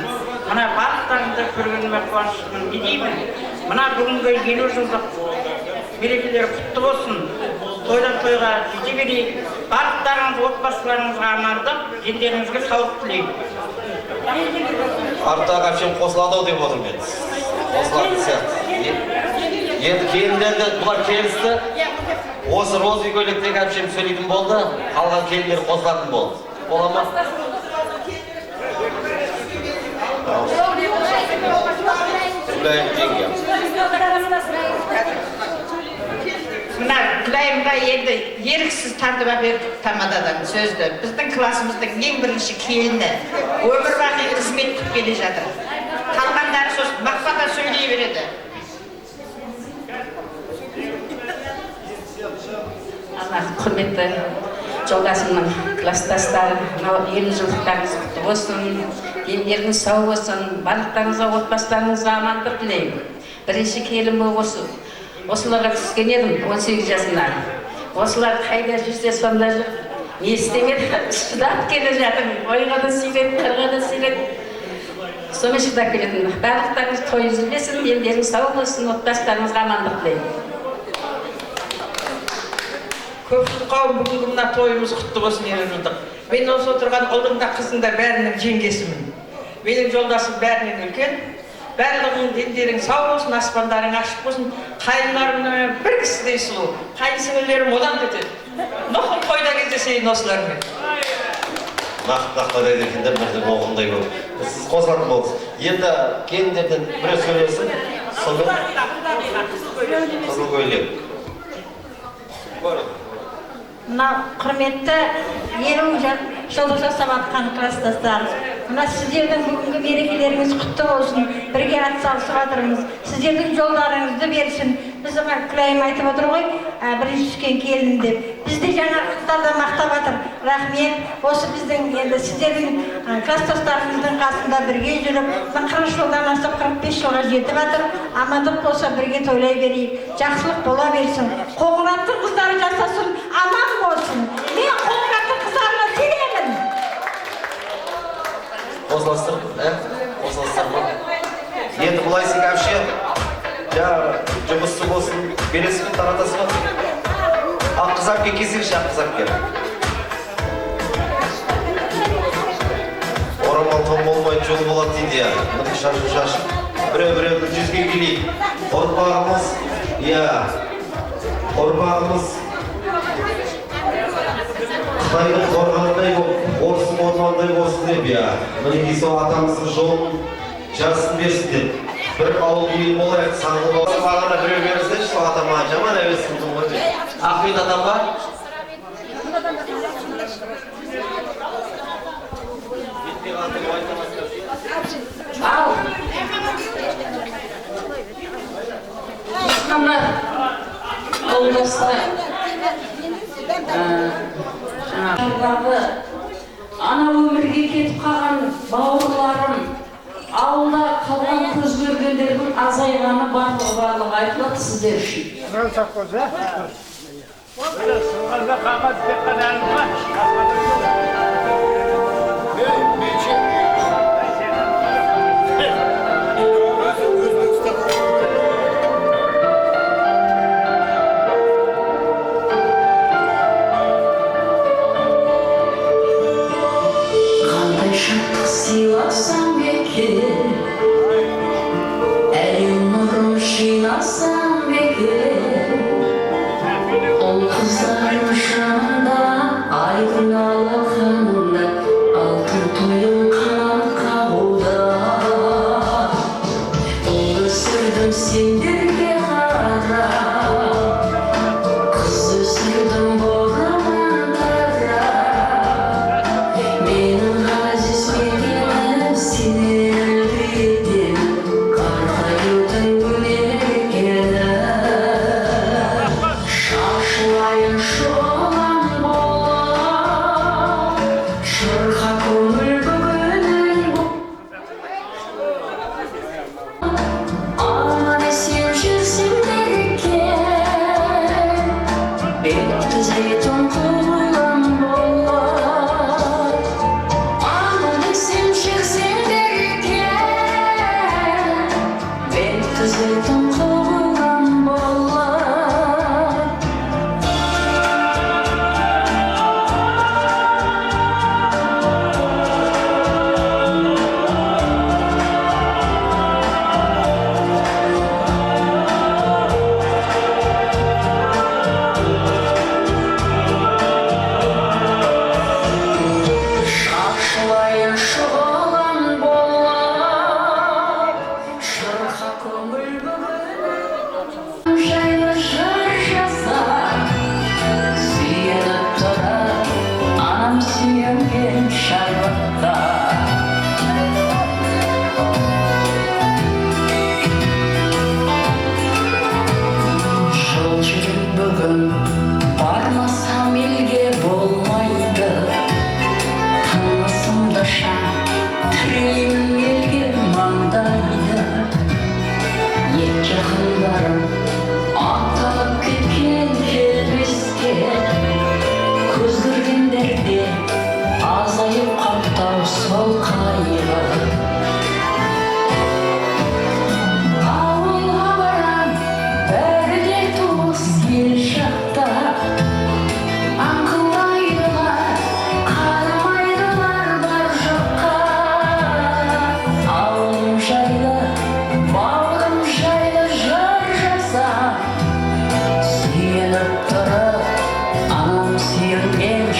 мына барлықтарыңды көргеніме қуаныштымын. Не деймін? Мына бүгінгі 50 жылдық мерекелер құтты болсын. Тойдан тойға жете берейік. Барлықтарыңыз отбасыларыңызға амандық, дендеріңізге саулық тілеймін. Арттағы әпшем қосылады деп отыр мен. Қосылады сияқты. Енді келіндерді бұлар келісті. Осы розы көйлектегі әпшем сөйлейтін болды, қалған келіндер қосылатын болды. Бола ма? Mına Gülayımga endi eriksiz tartib berip tamadadan sözdü. Bizdin klassımыздың ең birinchi kelini ömür baqi xizmet qilib kele жатыр. Қалғандары сосын мақпата сөйлей береді. Allah құрметті жолдасымның класстастары, мынау 50 жылдықтарыңыз құтты болсын, дендеріңіз сау болсын, барлықтарыңызға отбасыларыңызға амандық тілеймін. Бірінші келін болып осыларға түскен едім 18 жасында. Осылар қайда жүрсе сонда жүр. Не істемеді, шыдап келе жатыр. Ойға да сыйлайды, қырға да сыйлайды. Сонымен шыдап келетін. Барлықтарыңыз той үзілмесін, дендеріңіз сау болсын, отбасыларыңызға амандық тілеймін. Көпшілік қауым бүгінгі мына тойымыз құтты болсын еліміздің. Мен осы отырған ұлдың да қыздың да бәрінің жеңгесімін. Менің жолдасым бәрінен үлкен. Барлығың дендерің сау болсын, аспандарың ашық болсын. Қайындарымның бір кісідей сұлу. Қайынсіңлілерім одан кетеді. Нұқым қойда кездесейін осылармен. Нақты дедекендер бірдің оғындай көп. Сіз қосылатын болыңыз. Енді келіндерден біреу сөйлесін, сонымен қызыл көйлек. Мына құрметті 50 жылдық жасап атқан класстастар, мына сіздердің бүгінгі мерекелеріңіз құтты болсын, бірге атсалысып жатырмыз. Сіздердің жолдарыңызды берсін. Біз Күлайым айтып отыр ғой, бірінші түскен келін деп. Бізде жаңа қыздарда мақтап жатыр. Рахмет. Осы біздің енді сіздердің класстастарыңыздың қасында бірге жүріп, 40 жылдан асып 45 жылға жетіп жатыр. Амандық болса бірге тойлай берейік. Жақсылық бола берсін. Қоңыраттың қыздары жасасын, аман болсын. Мен қоңыраттың қыздарына сенемін. Қосыластыр, қосыластыр ма? Енді бұлайсың әпше, жұмысы болсын, бересі мен таратасы ма? Ақ қызап кекесіңші, ақ қызап кер. Орамал том болмайды, жол болады дейді я. Мұны шашу. Біреу-біреуді жүзге келейік. Ұрпағымыз, ұрпағымыз Қытайдың қорғанындай болып, орыстың орнандай болсын деп, мінекей сол атамыздың жолын жарсын берсін деп. Бір ауыл ел болайық, саңғы болсын. Бағана біреу беріңіздерші, сол атама жаман әуесін тұм ғой деп. Ақбет атам ба? Ал! Тұтқандар, олдастар, ана өмірге кетіп қалған бауырларым, ауылда қалған көз көргендердің азайғаны барлығы айтылады сіздер үшін. Сыйласам бекер, әлем нұрын жинасам бекер, ол қыздар жанында ай күн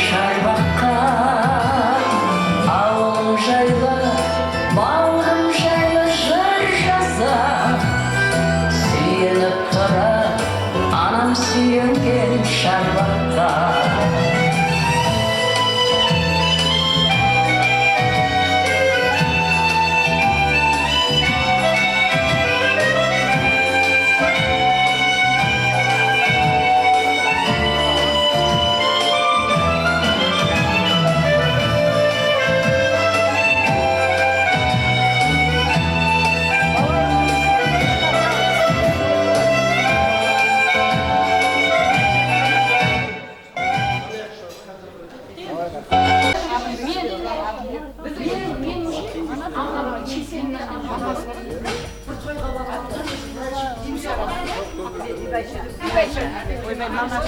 шарбаққа ауылым жайлы бауырым жайлы жыр жазам сүйеніп тұрып анам сүйенген шарбаққа Ойбай, мама,